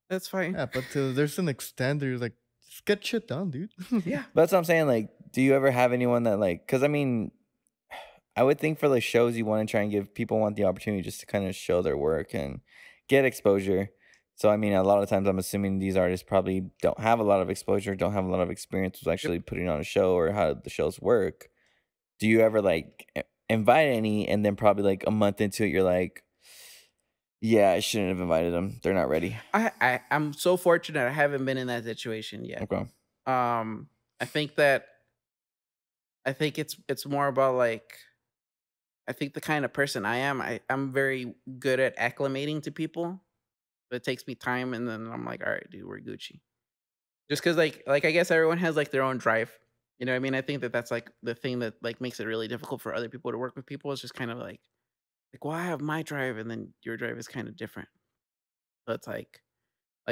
that's fine. Yeah, but there's an extent that you're like, just get shit done, dude. Yeah, but that's what I'm saying. Like, do you ever have anyone that, like, because I mean, I would think for, like, shows, you want to try and give people want the opportunity just to kind of show their work and get exposure. So, I mean, a lot of times I'm assuming these artists probably don't have a lot of exposure, don't have a lot of experience with actually putting on a show or how the shows work. Do you ever like invite any and then probably like a month into it, you're like, yeah, I shouldn't have invited them. They're not ready. I'm so fortunate I haven't been in that situation yet. Okay. I think it's more about like, I think the kind of person I am, I'm very good at acclimating to people. But it takes me time, and then I'm like, all right, dude, we're Gucci. Just because, like I guess everyone has like their own drive. You know what I mean? I think that's like the thing that like makes it really difficult for other people to work with people. It's just kind of like, well, I have my drive, and then your drive is kind of different. So it's like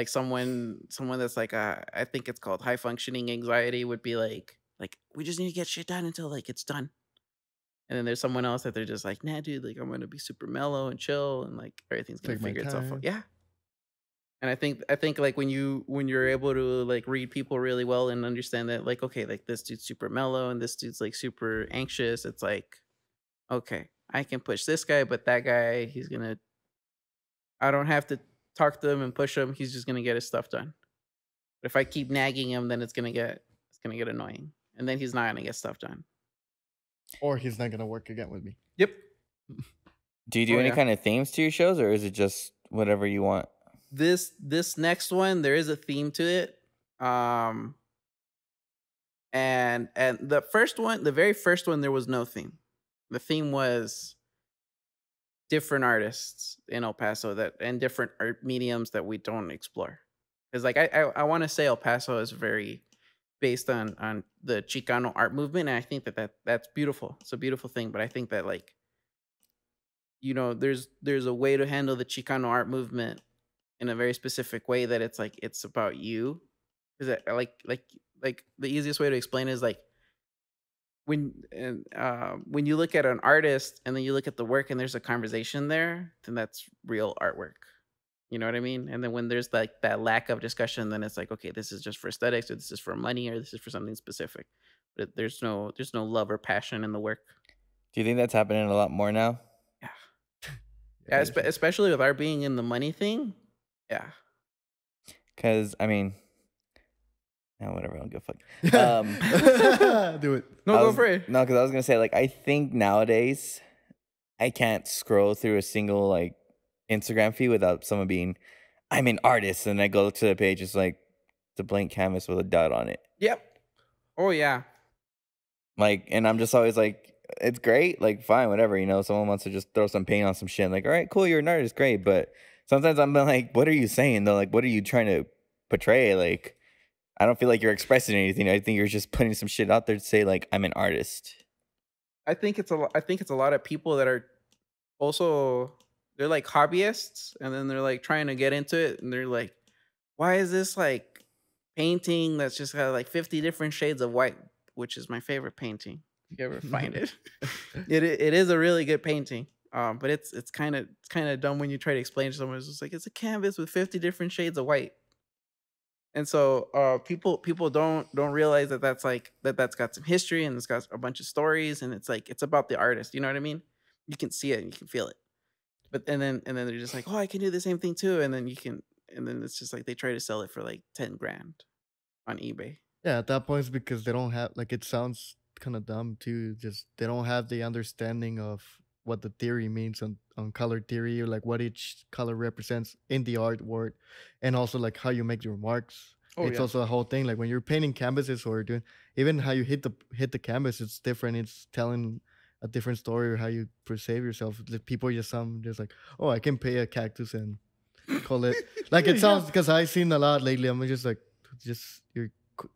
someone that's like I think it's called high functioning anxiety would be like we just need to get shit done until like it's done. And then there's someone else that they're just like, nah, dude, like I'm gonna be super mellow and chill, and like everything's gonna figure itself out. Yeah. And I think like when you're able to like read people really well and understand that like, okay, like this dude's super mellow and this dude's like super anxious, it's like, okay, I can push this guy, but that guy, I don't have to talk to him and push him. He's just gonna get his stuff done. But if I keep nagging him, then it's gonna get annoying, and then he's not gonna get stuff done, or he's not gonna work again with me. Yep. Do you do any kind of themes to your shows, or is it just whatever you want? This next one, there is a theme to it. And the first one, the very first one, there was no theme. The theme was different artists in El Paso and different art mediums that we don't explore. Because like I want to say El Paso is very based on the Chicano art movement, and I think that's beautiful. It's a beautiful thing, but I think that like, you know, there's a way to handle the Chicano art movement in a very specific way that it's like it's about you. Is it like the easiest way to explain is like when you look at an artist and then you look at the work and there's a conversation there, then that's real artwork. You know what I mean? And then when there's like that lack of discussion, then it's like, okay, this is just for aesthetics, or this is for money, or this is for something specific. But there's no love or passion in the work. Do you think that's happening a lot more now? Yeah. Yeah, especially with our being in the money thing. Yeah. Because, I mean, whatever, I don't give a fuck. Do it. No, go for it. No, because I was going to say, like, I think nowadays I can't scroll through a single, like, Instagram feed without someone being, I'm an artist. And I go to the page, it's like the blank canvas with a dot on it. Yep. Oh, yeah. Like, and I'm just always like, it's great. Like, fine, whatever. You know, someone wants to just throw some paint on some shit. I'm like, all right, cool, you're an artist, great. But sometimes I'm like, what are you saying though? Like, what are you trying to portray? Like, I don't feel like you're expressing anything. I think you're just putting some shit out there to say like, I'm an artist. I think it's a lot of people that are also, they're like hobbyists, and then they're like trying to get into it, and they're like, why is this like painting that's just got like 50 different shades of white, which is my favorite painting. If you ever find it, it is a really good painting. But it's kind of dumb when you try to explain to someone. It's just like, it's a canvas with 50 different shades of white. And so people don't realize that's like that's got some history, and it's got a bunch of stories, and it's like it's about the artist. You know what I mean? You can see it and you can feel it. But and then they're just like, oh, I can do the same thing too. And then it's just like they try to sell it for like 10 grand on eBay. Yeah, at that point it's because they don't have, like, it sounds kind of dumb too. Just they don't have the understanding of what the theory means on color theory, or like what each color represents in the artwork, and also like how you make your marks. It's also a whole thing. Like when you're painting canvases or doing even how you hit the canvas, it's different. It's telling a different story, or how you perceive yourself. The people just like, oh, I can pay a cactus and call it like it sounds, because I've seen a lot lately. I'm just like,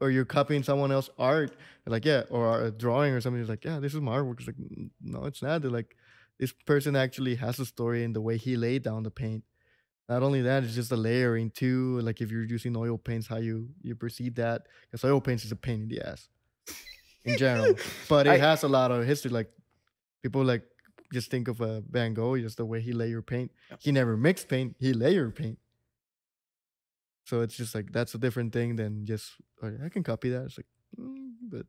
you're copying someone else's art, like, yeah, or a drawing or something. It's like, yeah, this is my artwork. It's like, no, it's not. They're like, this person actually has a story in the way he laid down the paint. Not only that, it's just a layering too. Like if you're using oil paints, how you perceive that, because oil paints is a pain in the ass in general. But it has a lot of history. Like people like just think of Van Gogh, just the way he layered paint. He never mixed paint. He layered paint. So it's just like, that's a different thing than just, oh, I can copy that. It's like, but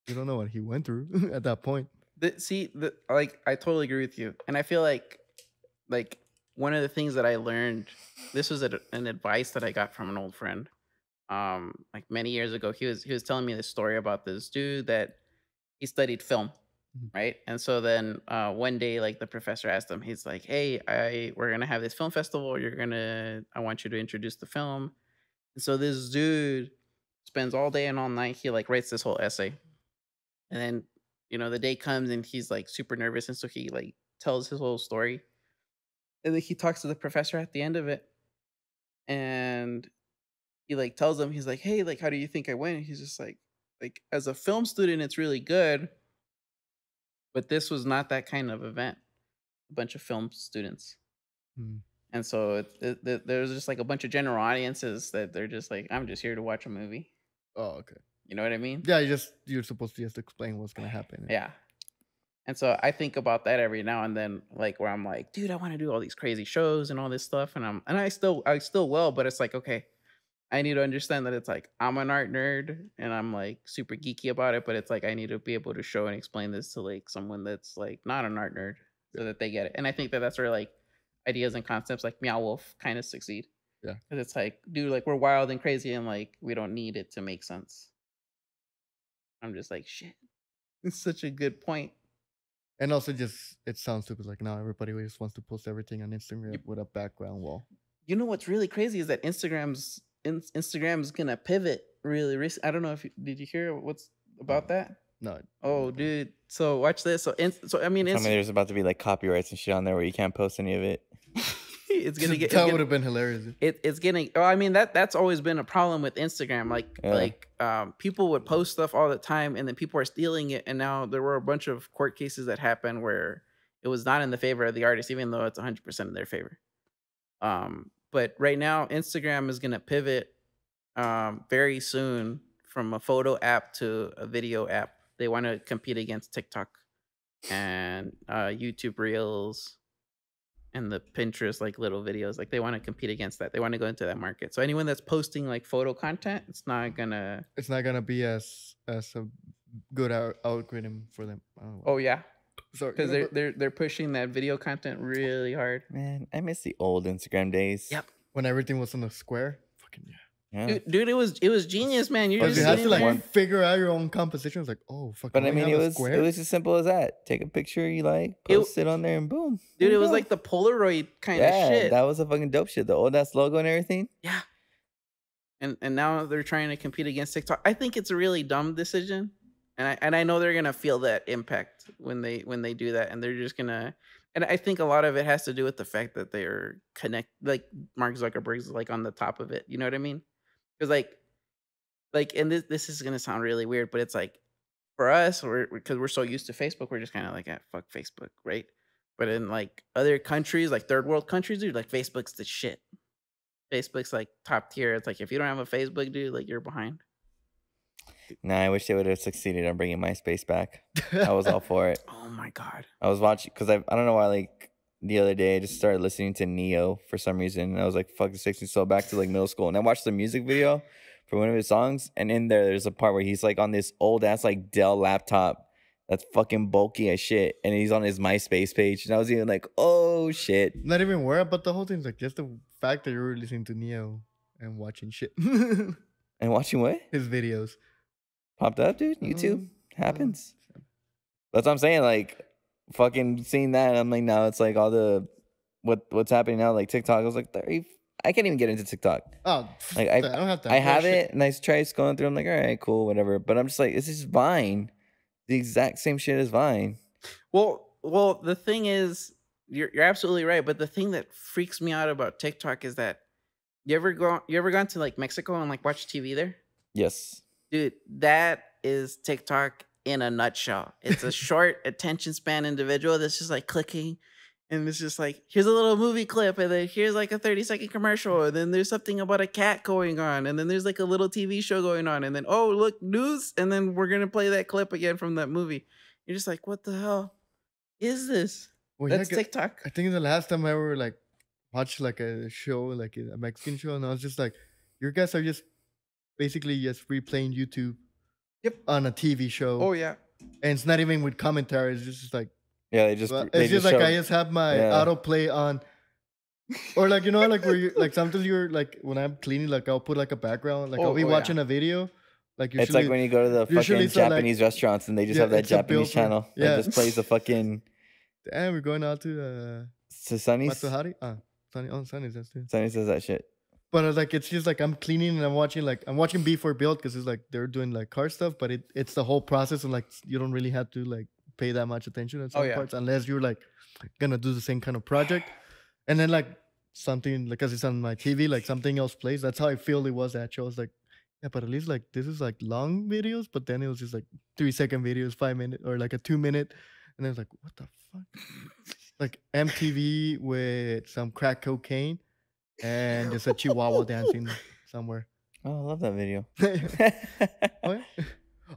you don't know what he went through at that point. Like, I totally agree with you. And I feel like one of the things that I learned, this was an advice that I got from an old friend. Like many years ago, he was telling me this story about this dude that he studied film, right? And so then one day, like the professor asked him, he's like, "Hey, we're gonna have this film festival. I want you to introduce the film." And so this dude spends all day and all night. He like writes this whole essay, and then the day comes and he's like super nervous, and so he like tells his whole story, and then he talks to the professor at the end of it, and he like tells him, he's like, "Hey, like, how do you think I went?" He's just like as a film student, it's really good, but this was not that kind of event. A bunch of film students. And so there's just like a bunch of general audiences that they're just like, I'm just here to watch a movie. Oh, okay. You know what I mean? Yeah, you're supposed to just explain what's gonna happen. Yeah. And so I think about that every now and then, like where I'm like, dude, I want to do all these crazy shows and all this stuff, and I still will, but it's like, okay, I need to understand that it's like I'm an art nerd and I'm like super geeky about it, but it's like I need to be able to show and explain this to like someone that's like not an art nerd so that they get it. And I think that that's where like ideas and concepts like Meow Wolf kind of succeed. Yeah. Because it's like, dude, like we're wild and crazy and like we don't need it to make sense. I'm just like, shit. It's such a good point. And also just, it sounds stupid. Like now everybody just wants to post everything on Instagram with a background wall. You know what's really crazy is that Instagram's gonna pivot really recently. I don't know if did you hear what's about that? No. Oh, dude. So watch this. So I mean, there's about to be like copyrights and shit on there where you can't post any of it. It's gonna get. That would have been hilarious. It's getting. Oh, I mean that's always been a problem with Instagram. Like people would post stuff all the time, and then people are stealing it. And now there were a bunch of court cases that happened where it was not in the favor of the artist, even though it's 100% in their favor. But right now, Instagram is gonna pivot very soon from a photo app to a video app. They want to compete against TikTok and YouTube Reels and the Pinterest like little videos. Like they want to compete against that. They want to go into that market. So anyone that's posting like photo content, it's not gonna be as a good algorithm for them. Oh yeah. Because they're pushing that video content really hard. Man, I miss the old Instagram days. Yep. When everything was on a square. Fucking yeah. Dude, it was genius, man. You have to like figure out your own composition. It's like, oh fuck. But I mean, it was as simple as that. Take a picture you like, post it on there, and boom. Dude, it was like the Polaroid kind of shit. That was a fucking dope shit. The old ass logo and everything. Yeah. And now they're trying to compete against TikTok. I think it's a really dumb decision, and I know they're gonna feel that impact when they do that, and they're just gonna. And I think a lot of it has to do with the fact that they're like Mark Zuckerberg's like on the top of it. You know what I mean? Because like, and this is gonna sound really weird, but it's like for us, because we're so used to Facebook, we're just kind of like, fuck Facebook, right? But in like other countries, like third world countries, dude, like Facebook's the shit. Facebook's like top tier. It's like if you don't have a Facebook, dude, like you're behind. Nah, I wish they would have succeeded on bringing MySpace back. I was all for it. Oh my god. I was watching because I don't know why. Like the other day, I just started listening to Neo for some reason, and I was like, "Fuck, this takes me so back to like middle school." And I watched the music video for one of his songs, and in there's a part where he's like on this old ass like Dell laptop that's fucking bulky as shit, and he's on his MySpace page, and I was even like, "Oh shit!" Not even worried about the whole thing. It's like just the fact that you're listening to Neo and watching shit. And watching what? His videos popped up, dude. YouTube happens. That's what I'm saying. Like, fucking seeing that, I'm like, now it's like all the what's happening now. Like TikTok, I was like, I can't even get into TikTok. Oh, like I don't have to. I have it, and I try scrolling through. I'm like, all right, cool, whatever. But I'm just like, this is Vine, the exact same shit as Vine. Well, the thing is, you're absolutely right. But the thing that freaks me out about TikTok is that you ever gone to like Mexico and like watch TV there? Yes. Dude, that is TikTok in a nutshell. It's a short attention span individual that's just like clicking, and it's just like, here's a little movie clip, and then here's like a 30-second commercial, and then there's something about a cat going on, and then there's like a little TV show going on, and then, oh, look, news, and then we're going to play that clip again from that movie. You're just like, what the hell is this? Well, that's TikTok. I think the last time I ever like watched like a show, like a Mexican show, and I was just like, you guys are just basically just replaying YouTube on a TV show. Oh yeah. And it's not even with commentary. It's just like, yeah, I just have my autoplay on Or like, you know, like where you like sometimes you're like when I'm cleaning, like I'll put like a background, like I'll be watching a video. Like usually, it's like when you go to the fucking Japanese restaurants and they just have that Japanese channel. Yeah, it just plays the fucking. Damn, we're going out to Sunny's. Matsuhari. Sunny's that's too. Sunny says that shit. But like it's just like I'm cleaning and I'm watching before build because it's like they're doing like car stuff, but it's the whole process and like you don't really have to like pay that much attention at some parts unless you're like gonna do the same kind of project. And then like something like because it's on my TV, like something else plays. That's how I feel it was that show. I was like, yeah, but at least like this is like long videos, but then it was just like 3-second videos, 5 minutes, or like a 2-minute, and I was like, what the fuck? Like MTV with some crack cocaine and just a chihuahua dancing somewhere. Oh, I love that video. Oh, yeah?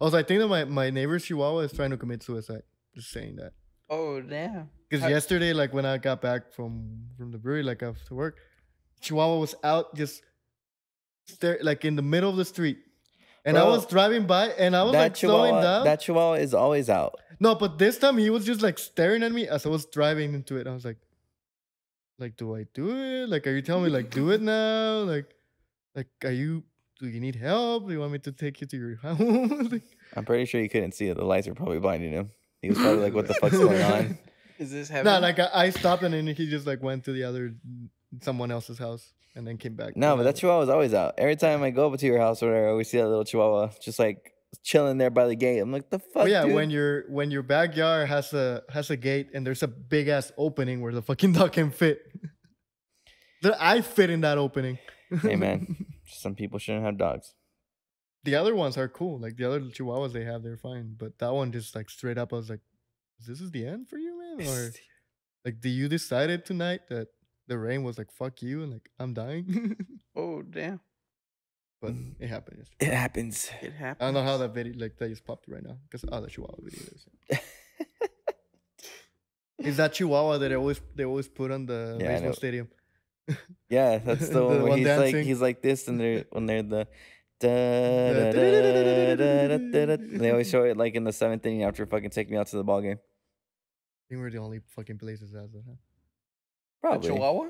Also, I think that my neighbor's chihuahua is trying to commit suicide. Just saying that. Oh, damn. Because yesterday, like when I got back from the brewery, like after work, chihuahua was out just like in the middle of the street. And I was driving by and I was like slowing down. That chihuahua is always out. No, but this time he was just like staring at me as I was driving into it. I was like, do I do it? Like, are you telling me like do it now? Like, do you need help? Do you want me to take you to your home? Like, I'm pretty sure you couldn't see it. The lights were probably blinding him. He was probably like, what the fuck's going on? Is this heaven? No, like I stopped and then he just like went to someone else's house and then came back. No, but that chihuahua was always out. Every time I go over to your house or whatever, I always see that little chihuahua just like chilling there by the gate. I'm like, the fuck, dude? when your backyard has a gate and there's a big ass opening where the fucking dog can fit. I fit in that opening. Hey man, some people shouldn't have dogs. The other ones are cool. Like the other chihuahuas they have, they're fine. But that one just like straight up, I was like, this is the end for you, man? Or like, do you decided tonight that the rain was like, fuck you, and like, I'm dying? Oh, damn. But it happened It yesterday. happens. It happens. I don't know how that video, like, that just popped right now. Because, the chihuahua video is. Is that chihuahua that they always put on the baseball stadium? Yeah, that's the one where he's like this, and when they're the they always show it like in the seventh inning after fucking take me out to the ball game. I think we're the only fucking places that has that, huh? Probably. The chihuahua?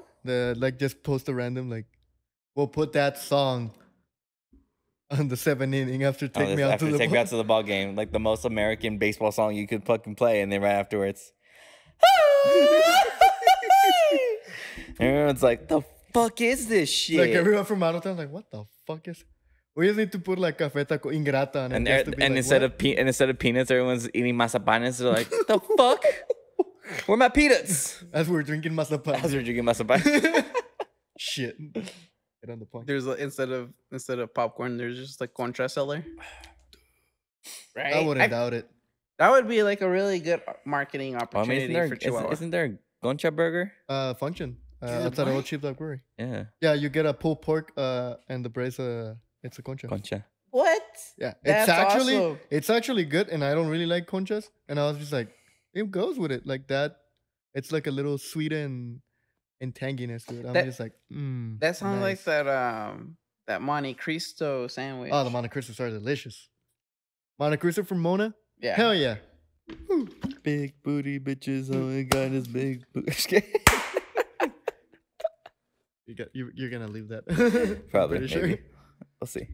Like just post a random like, we'll put that song on the seventh inning after take me out to the ball game, like the most American baseball song you could fucking play, and then right afterwards, everyone's like, "The fuck is this shit?" Like everyone from out of town, like, "What the fuck is?" We just need to put like Café Taco Ingrata on it. And instead of peanuts, everyone's eating mazapanes. They're like, "The fuck? Where are my peanuts?" As we're drinking mazapan. Shit. Get on the point. There's instead of popcorn, there's just like concha cellar. Right? I wouldn't doubt it. That would be like a really good marketing opportunity for Chihuahua. Isn't there a Concha burger? Function. Outside of old SheepDog Brewery. Yeah. Yeah, you get a pulled pork and the braise. It's a concha. Concha. What? Yeah, That's awesome. It's actually good, and I don't really like conchas. And I was just like, it goes with it like that. It's like a little sweet and tanginess to it. I'm just like, That sounds nice. Like that Monte Cristo sandwich. Oh, the Monte Cristos are delicious. Monte Cristo from Mona? Yeah. Hell yeah. Woo. Big booty bitches, oh my god, is big booty. You're gonna leave that. Probably, maybe. Sure. We'll see.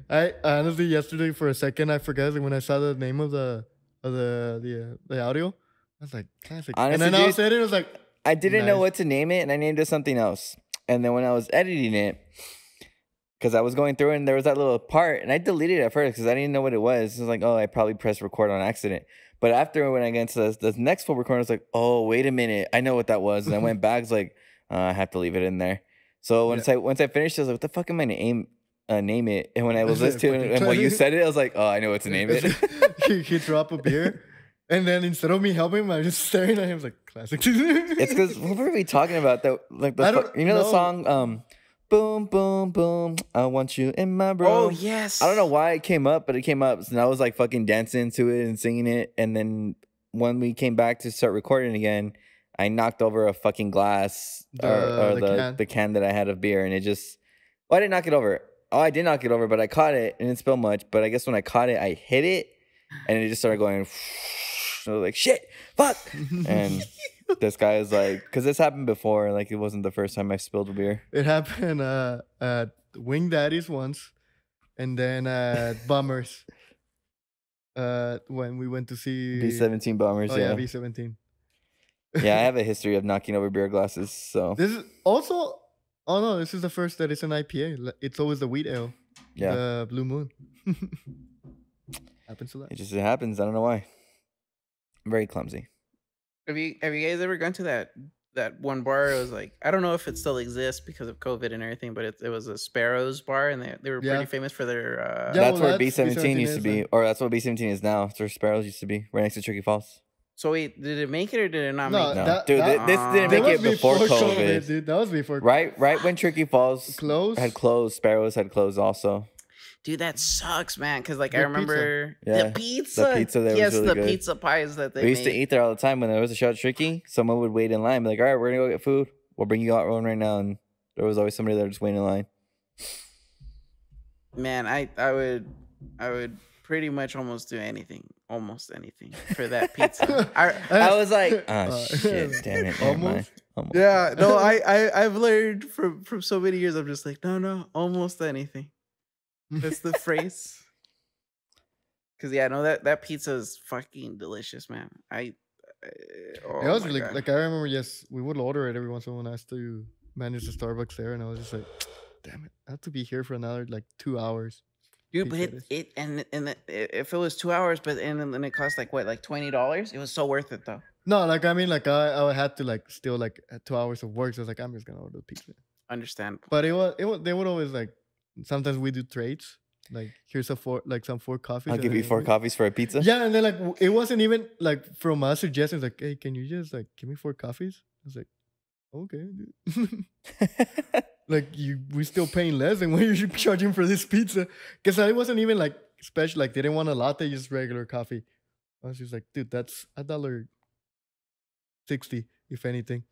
I honestly yesterday for a second I forgot when I saw the name of the audio. I was like, classic. Honestly, and then I said it was like, I didn't know what to name it, and I named it something else. And then when I was editing it, because I was going through it, and there was that little part, and I deleted it at first because I didn't know what it was. It was like, oh, I probably pressed record on accident. But after when I got into the next full recording, I was like, oh, wait a minute, I know what that was. And I went back, I was like, I have to leave it in there. So once I finished, I was like, what the fuck am I gonna name it? And when I was listening to it, and when you said it, I was like, oh, I know what to name it. He dropped a beer. And then instead of me helping him, I was just staring at him. I was like, classic. It's because what were we talking about? That like the song, boom, boom, boom. I want you in my room. Oh yes. I don't know why it came up, but it came up, and I was like fucking dancing to it and singing it. And then when we came back to start recording again, I knocked over a fucking glass or the can that I had of beer, and it just. Well, I didn't knock it over. Oh, I did knock it over, but I caught it and it didn't spill much. But I guess when I caught it, I hit it, and it just started going. So I was like, shit, fuck. And This guy is like, because this happened before. Like, it wasn't the first time I spilled a beer. It happened at Wing Daddy's once, and then at Bummers. When we went to see B-17 Bombers. Oh yeah, B-17. Yeah, I have a history of knocking over beer glasses. So this is also. Oh no, this is the first that it's an IPA. It's always the wheat ale. Yeah. The Blue Moon. Happens a lot. It happens. I don't know why. I'm very clumsy. Have you guys ever gone to that one bar? It was like, I don't know if it still exists because of COVID and everything, but it was a Sparrows bar, and they were pretty famous for their. That's where B-17 used to be, or that's what B-17 is now. It's where Sparrows used to be, right next to Tricky Falls. So wait, did it make it or did it not make it? No, dude, this didn't make it before COVID. Dude. That was before. Right when Tricky Falls had closed, Sparrows had closed also. Dude, that sucks, man. Because like I remember the pizza there was really the good. pizza pies that they We used to eat there all the time when there was a show at Tricky. Someone would wait in line, be like, "All right, we're gonna go get food. We'll bring you out one right now." And there was always somebody there just waiting in line. Man, I would pretty much almost anything for that pizza. I was like, oh shit, damn it, almost. Yeah, no, I've learned from so many years. I'm just like, no, almost anything. That's the phrase. Cause yeah, no, that pizza is fucking delicious, man. It was really like, I remember. Yes, we would order it every once in a while. I used to manage the Starbucks there, and I was just like, damn it, I have to be here for another like 2 hours. Dude, but if it was 2 hours, but and then it cost like what, like $20, it was so worth it though. No, like I mean, like I had to like still like 2 hours of work, so I was like, I'm just gonna order the pizza. Understandable. But it was they would always like, sometimes we do trades. Like here's some four coffees. I'll give you 4 coffees for a pizza. Yeah, and then like it wasn't even like from us suggestions like, hey, can you just like give me 4 coffees? I was like, okay, dude. Like we still paying less than what you're charging for this pizza, because it wasn't even like special. Like they didn't want a latte, just regular coffee. I was just like, dude, that's $1.60 if anything.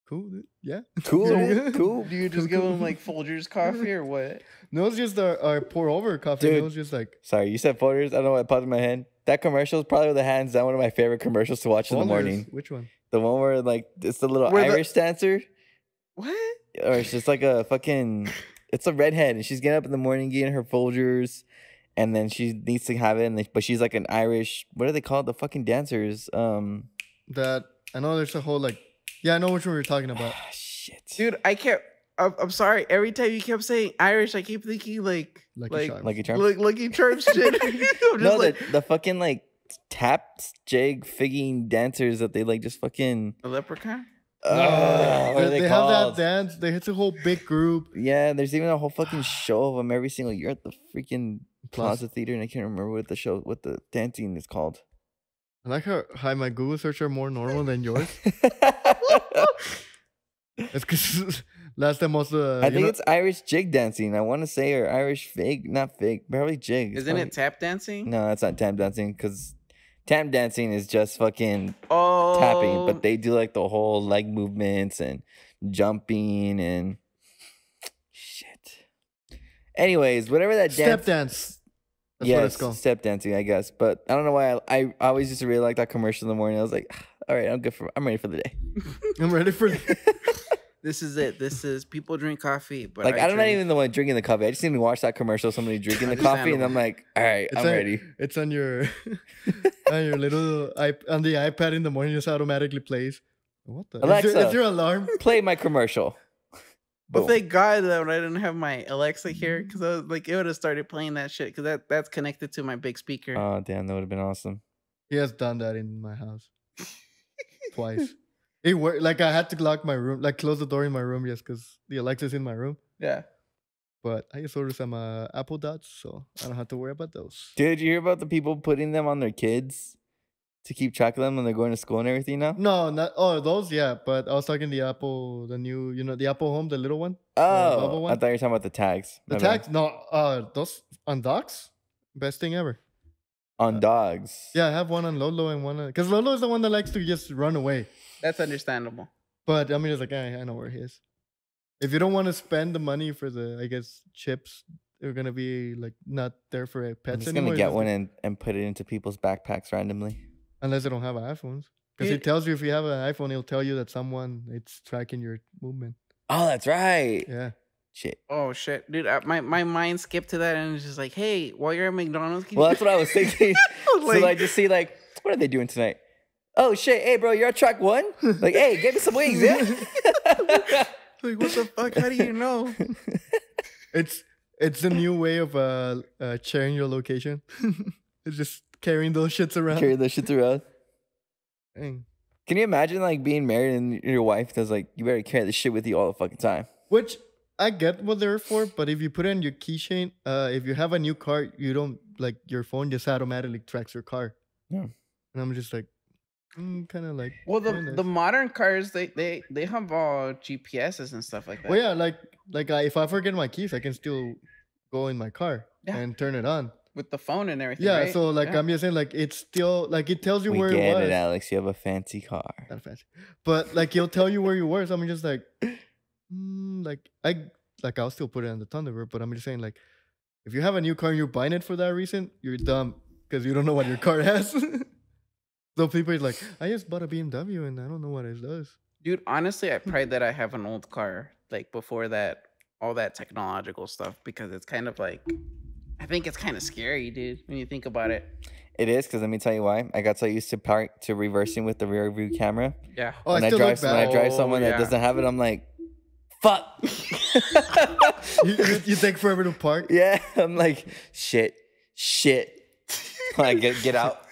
Cool, dude. Yeah. Cool. Do you just give them like Folgers coffee or what? No, it's just our pour over coffee. Dude, it was just like. Sorry, you said Folgers. I don't know what popped in my head. That commercial is probably the hands down one of my favorite commercials to watch in the morning. Which one? The one where like it's the little Irish dancer. What? Or it's just like a fucking. It's a redhead, and she's getting up in the morning, getting her Folgers, and then she needs to have it. But she's like an Irish. What are they called? The fucking dancers. That I know. There's a whole like. Yeah, I know which one you're talking about. Shit, dude, I'm sorry. Every time you kept saying Irish, I keep thinking like Lucky Charms, like Lucky Charms shit. No, the fucking like tap jig figging dancers that they like just fucking a leprechaun. What are they have called? that dance. It's a whole big group. Yeah, there's even a whole fucking show of them every single year at the freaking Plaza Theater, and I can't remember what the dancing is called. I like how my Google search are more normal than yours. It's because last time also. I think it's Irish jig dancing. I want to say, or Irish fig, not fig, probably jig. Isn't it tap dancing? No, that's not tap dancing, because tap dancing is just fucking tapping, but they do like the whole leg movements and jumping and shit. Anyways, whatever that step dance. That's what it's called. Step dancing, I guess. But I don't know why I always used to really like that commercial in the morning. I was like, all right, I'm ready for the day. I'm ready for This is it. This is people drink coffee, but like I'm not even the one drinking the coffee. I just need to watch that commercial. Somebody drinking the coffee, and I'm like, all right, I'm ready. It's on your little on the iPad in the morning. Just automatically plays. What the? Alexa, is your alarm? Play my commercial. But thank God that I didn't have my Alexa here, because I was like, it would have started playing that shit, because that's connected to my big speaker. Oh damn, that would have been awesome. He has done that in my house twice. It worked. Like I had to lock my room, like close the door in my room, yes, because the Alexa's in my room. Yeah. But I just ordered some Apple Dots, so I don't have to worry about those. Did you hear about the people putting them on their kids to keep track of them when they're going to school and everything now? No, not those, yeah. But I was talking the Apple, the new, the Apple Home, the little one. Oh, one. I thought you were talking about the tags. The tags? No, those on dogs, best thing ever. On dogs? Yeah, I have one on Lolo and one on, because Lolo is the one that likes to just run away. That's understandable. But I mean, it's like, I know where he is. If you don't want to spend the money for the, I guess, chips, they're going to be like not there for pets anymore. I'm just going to get one and put it into people's backpacks randomly. Unless they don't have iPhones. Because it tells you if you have an iPhone, it'll tell you that it's tracking your movement. Oh, that's right. Yeah. Shit. Oh shit, dude! My mind skipped to that, and it's just like, hey, while you're at McDonald's, well, that's what I was thinking. So I just see like, what are they doing tonight? Oh shit! Hey, bro, you're on track 1. Like, hey, get me some wings, yeah. Like, what the fuck? How do you know? It's a new way of sharing your location. It's just carrying those shits around. Dang. Can you imagine like being married and your wife does like, you better carry the shit with you all the fucking time? Which I get what they're for, but if you put it in your keychain, if you have a new car, you don't like your phone just automatically tracks your car. Yeah. And I'm just like, kind of like. Well, the modern cars they have all GPSs and stuff like that. Well, yeah, like if I forget my keys, I can still go in my car and turn it on with the phone and everything. Yeah, right? so like I'm just saying, like it's still like it tells you where it was. We get it, Alex. You have a fancy car. Not fancy, but like he'll tell you where you were. So I'm just like, I'll still put it on the Thunderbird, but I'm just saying, like, if you have a new car and you're buying it for that reason, you're dumb because you don't know what your car has. So people are like, I just bought a BMW and I don't know what it does. Dude, honestly, I pride that I have an old car, like before that, all that technological stuff, because it's kind of like, I think it's kind of scary, dude, when you think about it. It is, because let me tell you why. I got so used to reversing with the rear view camera. Yeah. Oh, when I drive someone that doesn't have it, I'm like, fuck. you take forever to park? Yeah, I'm like, shit. Like, get out.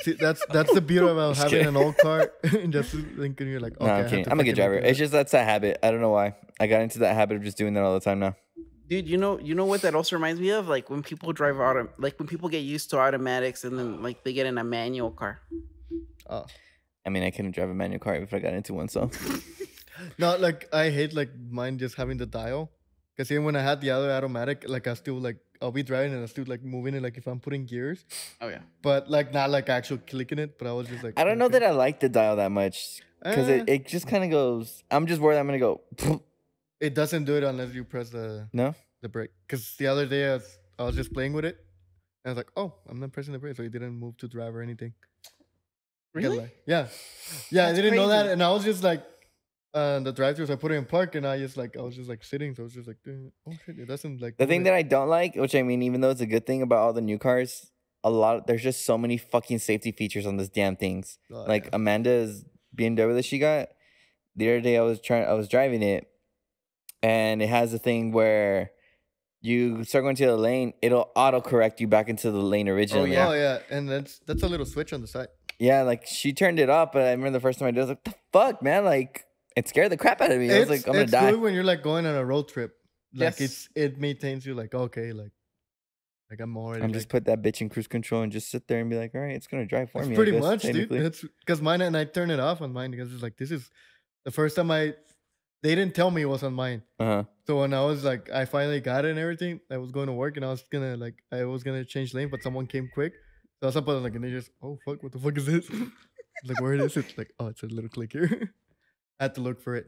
See, that's the beauty about having an old car and just thinking you're like, okay, no, I'm kidding. I'm a good driver. It's just that's a habit. I don't know why. I got into that habit of just doing that all the time now. Dude, you know what that also reminds me of? Like when people drive like when people get used to automatics and then like they get in a manual car. Oh. I mean, I couldn't drive a manual car if I got into one, so. No, like I hate like mine just having the dial. Because even when I had the other automatic, like I'll be driving and I'll still like moving it like if I'm putting gears. Oh yeah. But like not like actual clicking it, but I was just like, I don't know that I like the dial that much. Because it just kind of goes, I'm just worried I'm going to go. It doesn't do it unless you press the brake. Because the other day I was just playing with it. And I was like, oh, I'm not pressing the brake. So it didn't move to drive or anything. Really? Yeah. Yeah, I didn't know that. And I was just like, the drive-thru, so I put it in park, and I was just like sitting, so I was just like, oh shit, it doesn't like. The thing that I don't like, which I mean, even though it's a good thing about all the new cars, there's just so many fucking safety features on this damn things. Like Amanda's BMW that she got the other day, I was driving it, and it has a thing where you start going to the lane, it'll auto correct you back into the lane originally. Oh yeah, and that's a little switch on the side. Yeah, like she turned it up, but I remember the first time I did, I was like, the fuck, man, like. It scared the crap out of me. I was like, I'm gonna die. It's good when you're like going on a road trip. Like it maintains you like, okay, like I'm already. I'm just put that bitch in cruise control and just sit there and be like, all right, it's gonna drive for me. Pretty much, dude. That's because mine, and I turn it off on mine because it's like, this is the first time they didn't tell me it was on mine. So when I was like, I finally got it and everything, I was going to work and I was gonna change lane, but someone came quick. So I was up like, and they just, oh fuck, what the fuck is this? Like, where it is? It's like, oh, it's a little click here. I had to look for it.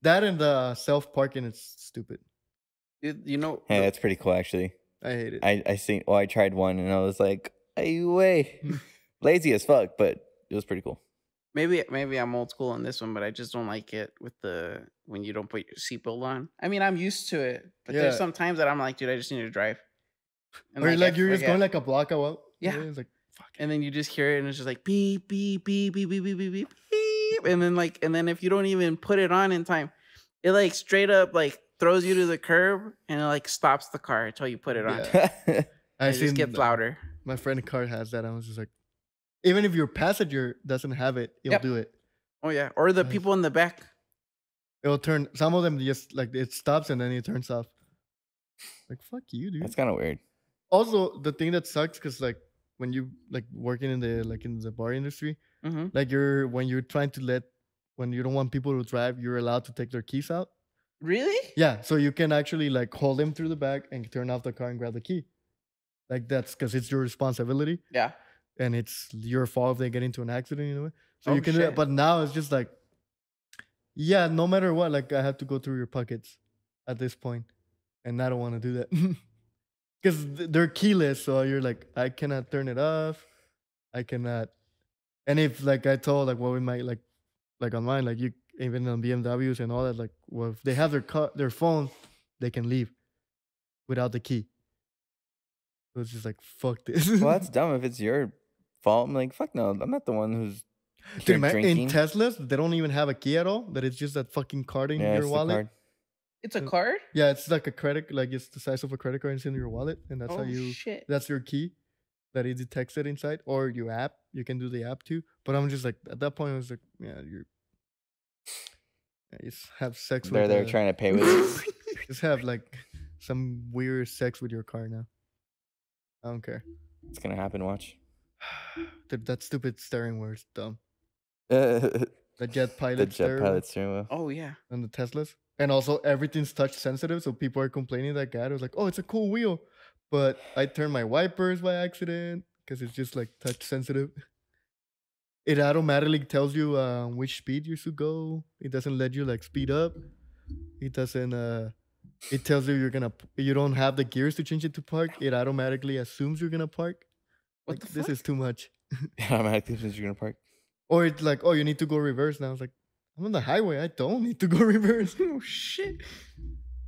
That and the self-parking is stupid. You know. Hey, that's pretty cool, actually. I hate it. I tried one, and I was like, way lazy as fuck, but it was pretty cool. Maybe I'm old school on this one, but I just don't like it with when you don't put your seatbelt on. I mean, I'm used to it, but there's some times that I'm like, dude, I just need to drive. And or like you're just going like a block out. Yeah. It's like, fuck. And then you just hear it, and it's just like beep beep beep beep beep beep beep beep. And then if you don't even put it on in time, it like straight up like throws you to the curb and it like stops the car until you put it on. Yeah. It just gets louder. My friend's car has that. I was just like, even if your passenger doesn't have it, it'll do it. Oh yeah, or the people in the back. It'll turn. Some of them just like it stops and then it turns off. Like fuck you, dude. That's kind of weird. Also, the thing that sucks because like when you like working in the bar industry. Like when you don't want people to drive, you're allowed to take their keys out. Really? Yeah. So you can actually like hold them through the back and turn off the car and grab the key. Like that's because it's your responsibility. Yeah. And it's your fault if they get into an accident, you know. So you can do that. But now it's just like, yeah, no matter what, like I have to go through your pockets at this point, and I don't want to do that because they're keyless. So you're like, I cannot turn it off. I cannot. And if like I told like what we might like online, like you even on BMWs and all that, like well, if they have their phone, they can leave without the key. So it's just like fuck this. Well, that's dumb if it's your fault. I'm like, fuck no, I'm not the one who's Dude, man, in Teslas, they don't even have a key at all. That it's just that fucking card in your wallet. It's a card? Yeah, it's like a credit, like it's the size of a credit card. It's in your wallet, and that's how you. Shit. That's your key. That it detects it inside, or your app. You can do the app too. But I'm just like at that point, I was like, yeah, you just have sex. They're trying to pay with it. Just have like some weird sex with your car now. I don't care. It's gonna happen. Watch. That stupid steering wheel is dumb. The jet pilot steering wheel. Oh yeah. And the Teslas. And also everything's touch sensitive, so people are complaining that guy was like, "Oh, it's a cool wheel," but I turned my wipers by accident because it's just like touch sensitive. It automatically tells you which speed you should go. It doesn't let you like speed up. It doesn't. It tells you you don't have the gears to change it to park. It automatically assumes you're gonna park. What like, the fuck? This is too much. It automatically assumes you're gonna park. Or it's like, oh, you need to go reverse now. It's like, I'm on the highway. I don't need to go reverse. Oh shit,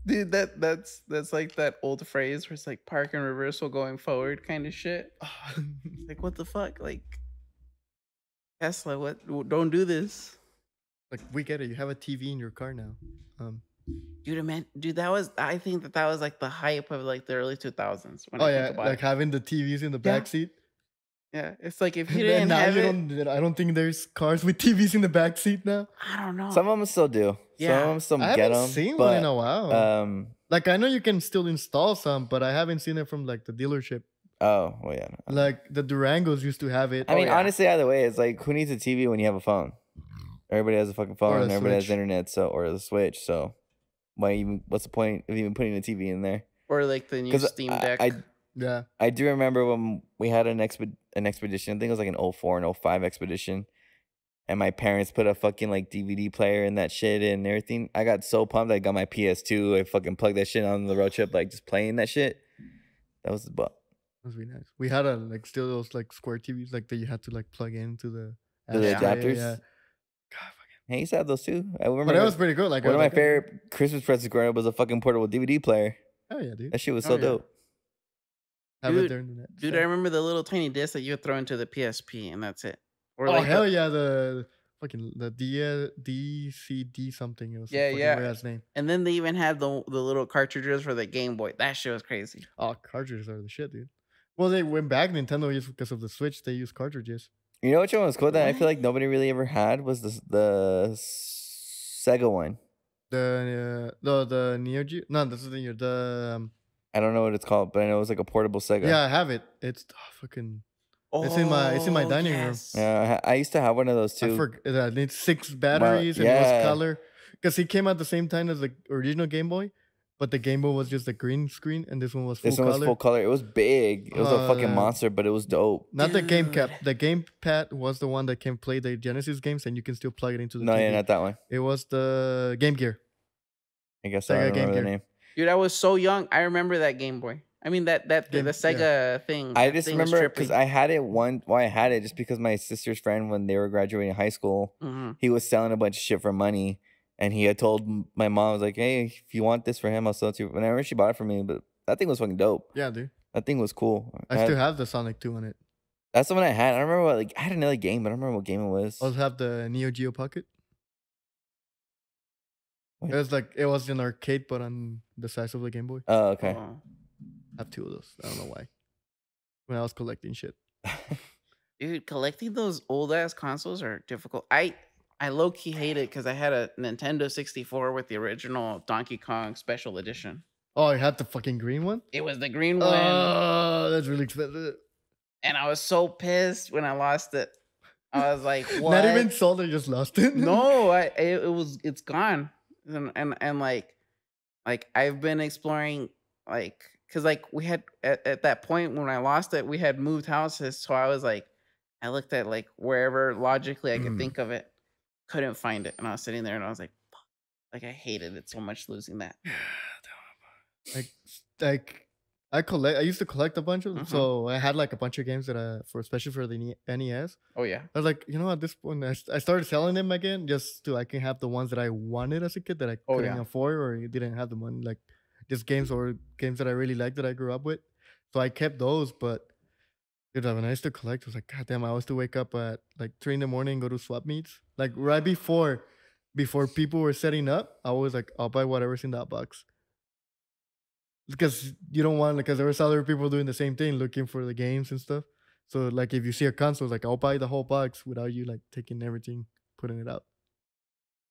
dude. That's like that old phrase where it's like park and reversal going forward kind of shit. Like what the fuck? Like Tesla, what? Don't do this. Like we get it. You have a TV in your car now. Dude, that was. I think that was like the hype of like the early 2000s. When I think about like having the TVs in the back seat. Yeah, it's like if you didn't have it. I don't think there's cars with TVs in the back seat now. I don't know. Some of them still do. Yeah. Some of them still get them. I haven't seen one in a while. Like I know you can still install some, but I haven't seen it from like the dealership. Oh, well, yeah. Like the Durangos used to have it. I mean, honestly, either way, it's like who needs a TV when you have a phone? Everybody has a fucking phone. And everybody has internet, or the Switch. So what's the point of even putting a TV in there? Or like the new Steam Deck. I do remember when we had an expedition. I think it was like an 04 and 05 expedition. And my parents put a fucking like DVD player in that shit and everything. I got so pumped. I got my PS2. I fucking plugged that shit on the road trip, like just playing that shit. That was the butt. That was really nice. We had still those like square TVs like that you had to like plug into the adapters. Yeah. God, fucking. Hey, I used to have those too. I remember. But that was pretty good. Like one of my favorite Christmas presents growing up was a fucking portable DVD player. Oh yeah, dude. That shit was so dope. Dude, I remember the little tiny disc that you would throw into the PSP, and that's it. Or hell yeah, the DCD something. It was weird-ass name. And then they even had the little cartridges for the Game Boy. That shit was crazy. Oh, cartridges are the shit, dude. Well, they went back. Nintendo used because of the Switch. They used cartridges. You know which one was cool that I feel like nobody really ever had was the Sega one. The Neo Geo. No, this is the I don't know what it's called, but I know it was like a portable Sega. Yeah, I have it. It's fucking. It's in my dining room. Yeah, I used to have one of those too. It needs 6 batteries and it was color because it came out the same time as the original Game Boy, but the Game Boy was just a green screen and this one was full color. This one was full color. It was big. It was a fucking monster, but it was dope. Not the GameCap. The GamePad was the one that can play the Genesis games and you can still plug it into the TV. Yeah, not that one. It was the Game Gear. I guess I don't remember the name. Dude, I was so young. I remember that Game Boy. I mean the Sega thing. I just remember because I had it I had it just because my sister's friend, when they were graduating high school, he was selling a bunch of shit for money, and he had told my mom, was like, "Hey, if you want this for him, I'll sell it to you." And I remember she bought it for me, but that thing was fucking dope. Yeah, dude. That thing was cool. I still have the Sonic 2 on it. That's the one I had. I don't remember I had another game, but I don't remember what game it was. I also have the Neo Geo Pocket. It was an arcade, but on the size of the Game Boy. Oh, okay. I have 2 of those. I don't know why. When I was collecting shit. Dude, collecting those old ass consoles are difficult. I low key hate it because I had a Nintendo 64 with the original Donkey Kong Special Edition. Oh, you had the fucking green one? It was the green one. Oh, that's really expensive. And I was so pissed when I lost it. I was like, what? Not even sold it, just lost it? No, it's gone. And like I've been exploring because we had at that point when I lost it, we had moved houses, so I was like, I looked at like wherever logically I could think of it, couldn't find it, and I was sitting there and I was like, fuck. Like I hated it so much losing that. Like I used to collect a bunch of them. So I had like a bunch of games that especially for the NES. Oh yeah. I was like, at this point, I started selling them again just so I can have the ones that I wanted as a kid that I couldn't afford or didn't have the money. Like just games that I really liked that I grew up with. So I kept those, but dude, when I used to collect, I was like, God damn, I used to wake up at like 3 in the morning and go to swap meets. Like right before people were setting up, I was like, I'll buy whatever's in that box. Because you don't want, because there was other people doing the same thing, looking for the games and stuff. So like if you see a console, like I'll buy the whole box without you like taking everything, putting it out.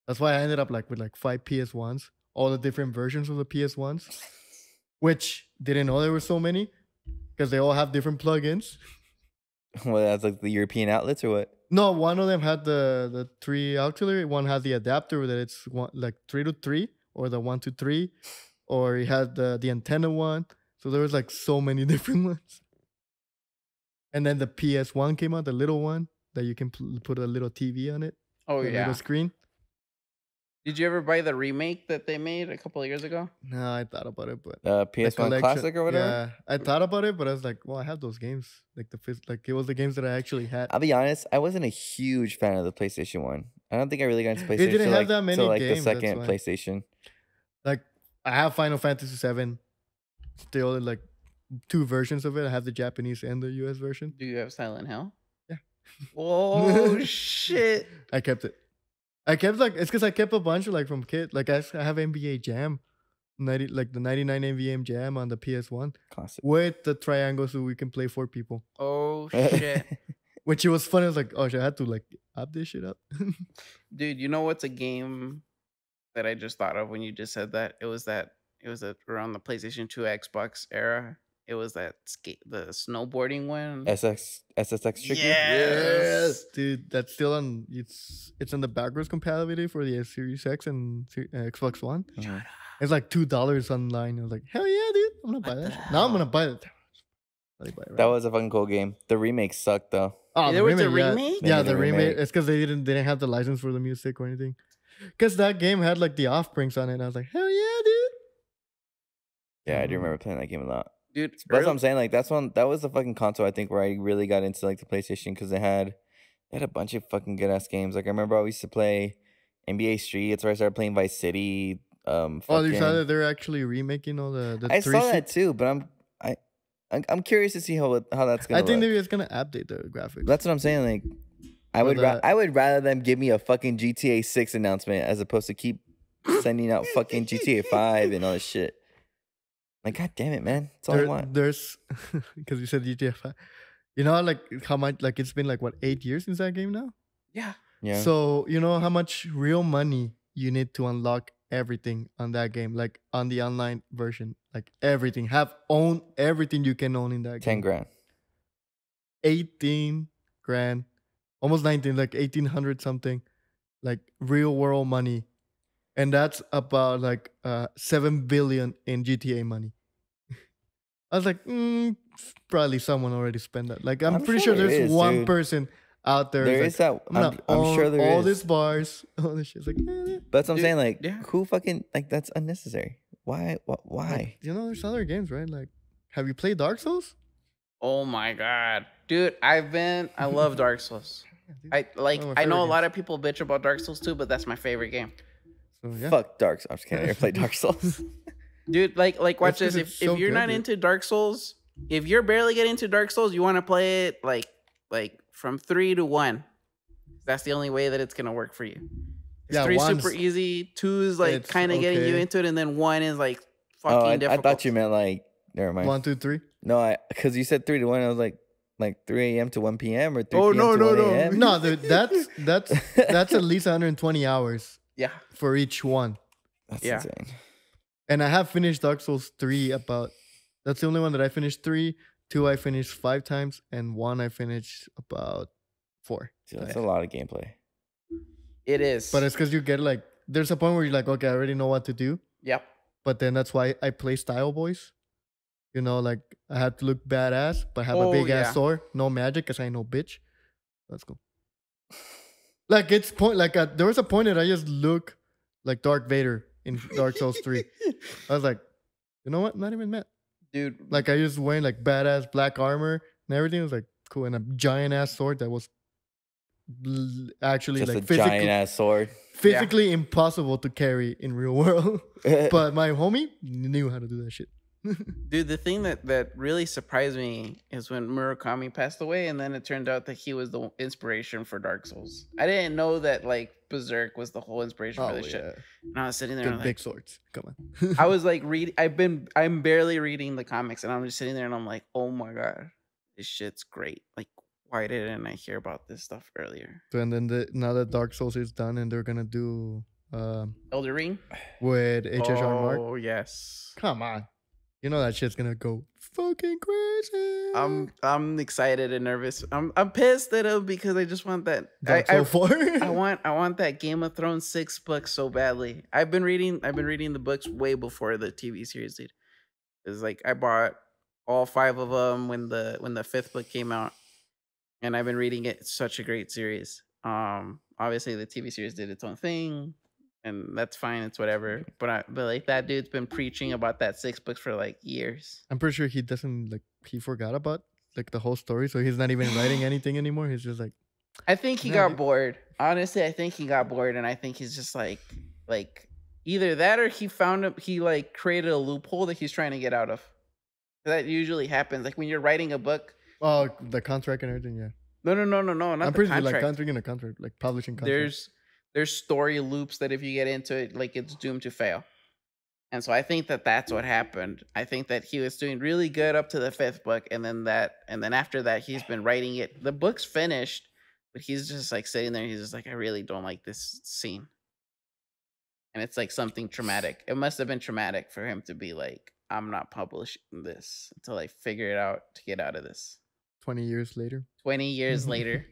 That's why I ended up like with like 5 PS1s, all the different versions of the PS1s, which didn't know there were so many because they all have different plugins. Well, that's like the European outlets or what? No, one of them had the 3 auxiliary. One had the adapter that it's like 3 to 3 or the 1 to 3. Or it had the antenna one. So there was like so many different ones. And then the PS1 came out, the little one that you can put a little TV on it. Oh, yeah. Little screen. Did you ever buy the remake that they made a couple of years ago? No, I thought about it, but PS1 Classic or whatever. Yeah, I thought about it, but I was like, well, I have those games. Like it was the games that I actually had. I'll be honest, I wasn't a huge fan of the PlayStation 1. I don't think I really got into PlayStation. It didn't have that many like games. The second PlayStation. Like I have Final Fantasy 7. Still in like 2 versions of it. I have the Japanese and the US version. Do you have Silent Hill? Yeah. Oh shit! I kept it. It's because I kept a bunch of like from kid. Like I have NBA Jam, the 99 NBA Jam on the PS1. Classic. With the triangle so we can play 4 people. Oh shit! Which it was funny. I was like, oh shit, I had to like app this shit up. Dude, you know what's a game that I just thought of when you just said that? It was around the PlayStation 2 Xbox era. It was the snowboarding one. SSX Tricky? Yes, dude. That's still on. It's on the backwards compatibility for the Series X and Xbox One. Mm-hmm. It's like $2 online. I was like, hell yeah, dude! I'm gonna buy that. Now I'm gonna buy it. That was a fucking cool game. The remake sucked though. Oh, there was a remake? Yeah, the remake. It's because they didn't have the license for the music or anything. Because that game had like the Offsprings on it. And I was like, hell yeah, dude. Yeah, I do remember playing that game a lot. Dude, that's what I'm saying. Like that was the fucking console I think where I really got into like the PlayStation because they had a bunch of fucking good ass games. Like I remember I used to play NBA Street. It's where I started playing Vice City. You saw that they're actually remaking all the. I saw that too, but I'm curious to see how that's gonna. I think maybe it's gonna update the graphics. That's what I'm saying. Like I would rather them give me a fucking GTA 6 announcement as opposed to keep sending out fucking GTA 5 and all this shit. Like, god damn it, man. That's all I want. There's because you said GTA 5. You know, like how much, like it's been like what 8 years since that game now? Yeah. Yeah. So you know how much real money you need to unlock everything on that game, like on the online version, like everything. Own everything you can own in that game. 10 grand. 18 grand. Almost 19, like 1,800 something. Like real world money. And that's about like 7 billion in GTA money. I was like, probably someone already spent that. Like, I'm pretty sure there's one person out there. There is like, that. I'm sure there is. All these bars, all this shit. It's like, But that's what I'm saying. Like, who fucking, like, that's unnecessary. Why? Why? Like, you know, there's other games, right? Like, have you played Dark Souls? Oh my god. Dude, I love Dark Souls. I know a lot of people bitch about Dark Souls too, but that's my favorite game. So, yeah. Fuck Dark Souls. I'm just kidding. I never played Dark Souls. Dude, like watch this. If you're not into Dark Souls, if you're barely getting into Dark Souls, you want to play it like from 3 to 1. That's the only way that it's gonna work for you. 3 super easy, 2 is like kind of getting you into it, and then 1 is like fucking difficult. I thought you meant like never mind. 1, 2, 3. No, because you said 3 to 1. I was like 3 a.m. to 1 p.m. or 3 p.m. to 1 a.m. No, dude, that's at least 120 hours. Yeah. For each one. That's insane. And I have finished Dark Souls 3 that's the only one that I finished 3. 2 I finished 5 times, and 1 I finished about 4. So that's a lot of gameplay. It is. But it's because you get like, there's a point where you're like, okay, I already know what to do. Yep. But then that's why I play Style Boys. You know, like I have to look badass, but have a big ass sword. No magic, because I ain't no bitch. Let's go. Like it's there was a point that I just look like Darth Vader in Dark Souls 3. I was like, you know what? Not even mad. dude. Like I just wearing like badass black armor and everything. It was like cool, and a giant ass sword that was actually just like a giant ass sword. Physically impossible to carry in real world. But my homie knew how to do that shit. Dude, the thing that really surprised me is when Murakami passed away, and then it turned out that he was the inspiration for Dark Souls. I didn't know that like Berserk was the whole inspiration for this shit. And I was sitting there, the and big like, swords. Come on. I was like I'm barely reading the comics, and I'm just sitting there, and I'm like, oh my god, this shit's great. Like, why didn't I hear about this stuff earlier? So, and then now that Dark Souls is done, and they're gonna do Elden Ring with HHR Mark. Oh yes, come on. You know that shit's gonna go fucking crazy. I'm excited and nervous. I'm pissed at him because I just want that. I want that Game of Thrones 6 book so badly. I've been reading the books way before the TV series did. It's like I bought all 5 of them when the 5th book came out, and I've been reading it. It's such a great series. Obviously the TV series did its own thing. And that's fine. It's whatever. But like that dude's been preaching about that 6 books for like years. I'm pretty sure he doesn't he forgot about like the whole story, so he's not even writing anything anymore. He's just like, I think he got bored. Honestly, I think he got bored, and I think he's just like either that or he like created a loophole that he's trying to get out of. That usually happens. Like when you're writing a book. Oh, the contract and everything. Yeah. No. Not I'm pretty sure like contract and a contract, like publishing contract. There's story loops that if you get into it, like it's doomed to fail. And so I think that that's what happened. I think that he was doing really good up to the 5th book. And then after that, he's been writing it. The book's finished, but he's just like sitting there. He's just like, I really don't like this scene. And it's like something traumatic. It must have been traumatic for him to be like, I'm not publishing this until I figure it out to get out of this. 20 years later. 20 years later.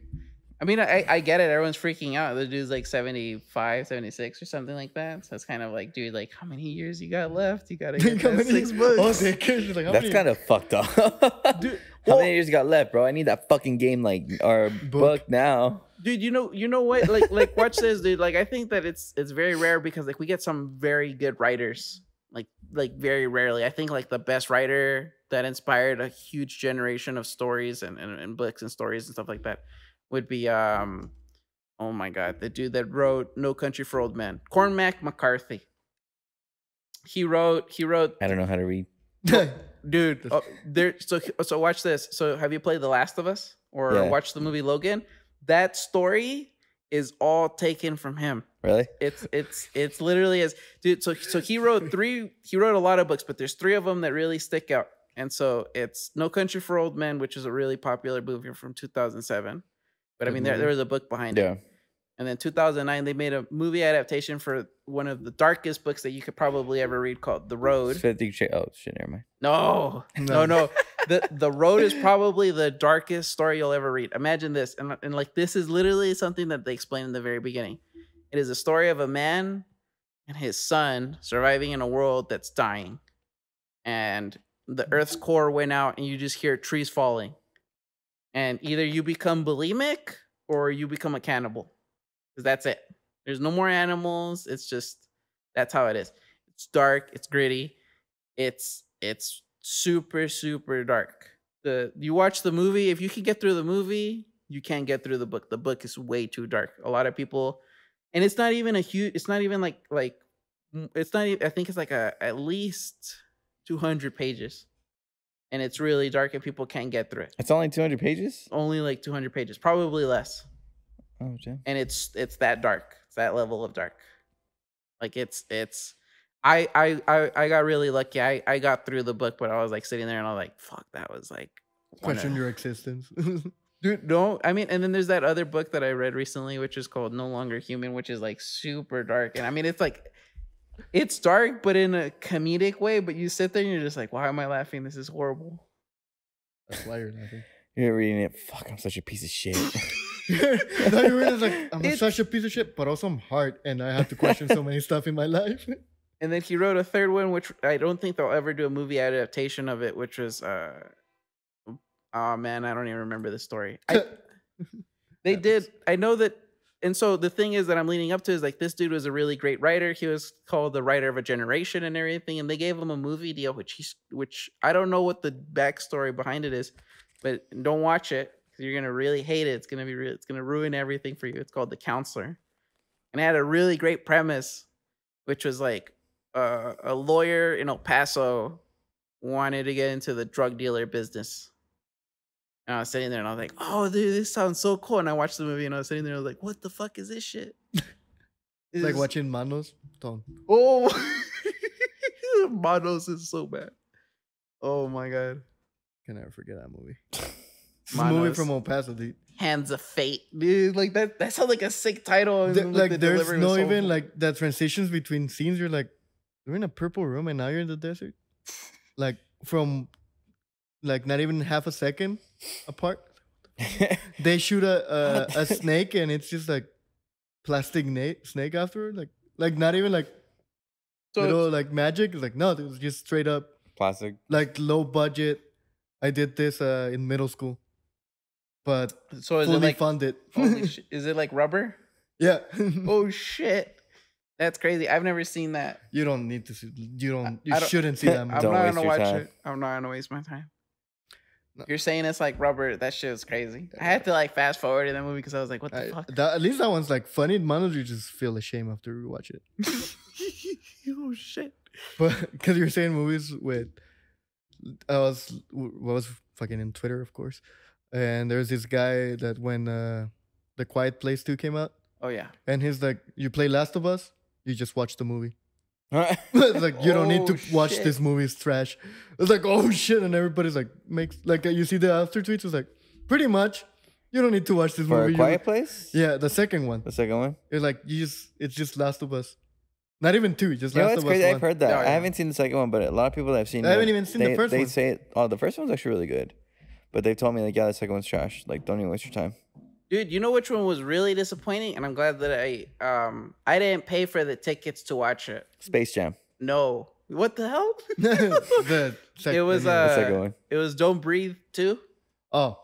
I mean, I get it. Everyone's freaking out. The dude's like 75, 76 or something like that. So it's kind of like, dude, like, how many years you got left? You got to get that 6 books. That's kind of fucked up. Dude, how many years you got left, bro? I need that fucking game, like, or book now. Dude, you know what? Like, watch this, dude. Like, I think that it's very rare because, like, we get some very good writers. Like very rarely. I think, like, the best writer that inspired a huge generation of stories and books and stories and stuff like that would be oh my god, the dude that wrote No Country for Old Men, Cormac McCarthy. He wrote I don't know how to read. Dude, so watch this. So have you played The Last of Us or watched the movie Logan? That story is all taken from him. Really? It's literally as dude. So he wrote a lot of books, but there's 3 of them that really stick out. And so it's No Country for Old Men, which is a really popular movie from 2007. But I mean, there was a book behind it. And then 2009, they made a movie adaptation for one of the darkest books that you could probably ever read called The Road. Oh, shit, never mind. No. The Road is probably the darkest story you'll ever read. Imagine this. And like, this is literally something that they explain in the very beginning. It is a story of a man and his son surviving in a world that's dying. And the Earth's core went out and you just hear trees falling. And either you become bulimic or you become a cannibal. Because that's it. There's no more animals. It's just, that's how it is. It's dark. It's gritty. It's super, super dark. You watch the movie. If you can get through the movie, you can't get through the book. The book is way too dark. A lot of people, and it's not even it's not even like, it's not even, I think it's like at least 200 pages. And it's really dark and people can't get through it. It's only 200 pages? Only like 200 pages. Probably less. Oh, damn. And it's that dark. It's that level of dark. Like I got really lucky. I got through the book, but I was like sitting there and I was like, fuck, that was like question your existence. Dude, no. I mean, and then there's that other book that I read recently, which is called No Longer Human, which is like super dark. And I mean, it's like, it's dark, but in a comedic way. But you sit there and you're just like, why am I laughing? This is horrible. That's why you're laughing. You're reading it. Fuck, I'm such a piece of shit. I thought you were reading like, I'm such a piece of shit, but also I'm hard, and I have to question so many stuff in my life. And then he wrote a 3rd one, which I don't think they'll ever do a movie adaptation of it, which was, oh man, I don't even remember the story. They did. I know that and so the thing is that I'm leading up to is like this dude was a really great writer. He was called the writer of a generation and everything, and they gave him a movie deal, which I don't know what the backstory behind it is, but don't watch it because you're gonna really hate it. It's gonna ruin everything for you. It's called The Counselor, and it had a really great premise, which was like a lawyer in El Paso wanted to get into the drug dealer business. And I was sitting there and I was like, oh, dude, this sounds so cool. And I watched the movie and I was sitting there and I was like, what the fuck is this shit? It's like watching Manos. Oh, Manos is so bad. Oh my God. Can never forget that movie. It's a movie from El Paso, dude. Hands of Fate, dude. Like that sounds like a sick title. Like there's no even like the transitions between scenes. You're like, you're in a purple room and now you're in the desert. Like from like not even half a second apart. They shoot a snake and it's just like plastic snake afterward. Like not even like little like magic. It's like no, it was just straight up plastic. Like low budget. I did this in middle school. But so is fully it like funded. Is it like rubber? Yeah. Oh shit. That's crazy. I've never seen that. You don't need to see. You shouldn't see that movie. I'm not gonna watch it. I'm not gonna waste my time. No. You're saying it's like rubber. That shit was crazy. I had to like fast forward in that movie because I was like, what the fuck? At least that one's like funny. Manos, you just feel ashamed after you watch it. Oh shit. But because you're saying movies with, I was fucking in Twitter, of course, and there's this guy that when The Quiet Place 2 came out. Oh yeah. And he's like, you play Last of Us, you just watch the movie. It's like you don't need to watch this movie. It's trash. It's like oh shit, and everybody's like makes like you see the after tweets. It's like pretty much you don't need to watch this movie. For A Quiet Place? Yeah, the second one. The second one. It's like it's just Last of Us. Not even 2, just Last of Us. Crazy? 1. I've heard that. Oh, yeah. I haven't seen the second one, but a lot of people that I've seen. I haven't even seen the first one. They say the first one's actually really good, but they've told me like the second one's trash. Like don't even waste your time. Dude, you know which one was really disappointing? And I'm glad that I didn't pay for the tickets to watch it. Space Jam. No. What the hell? The second one. It was Don't Breathe 2. Oh.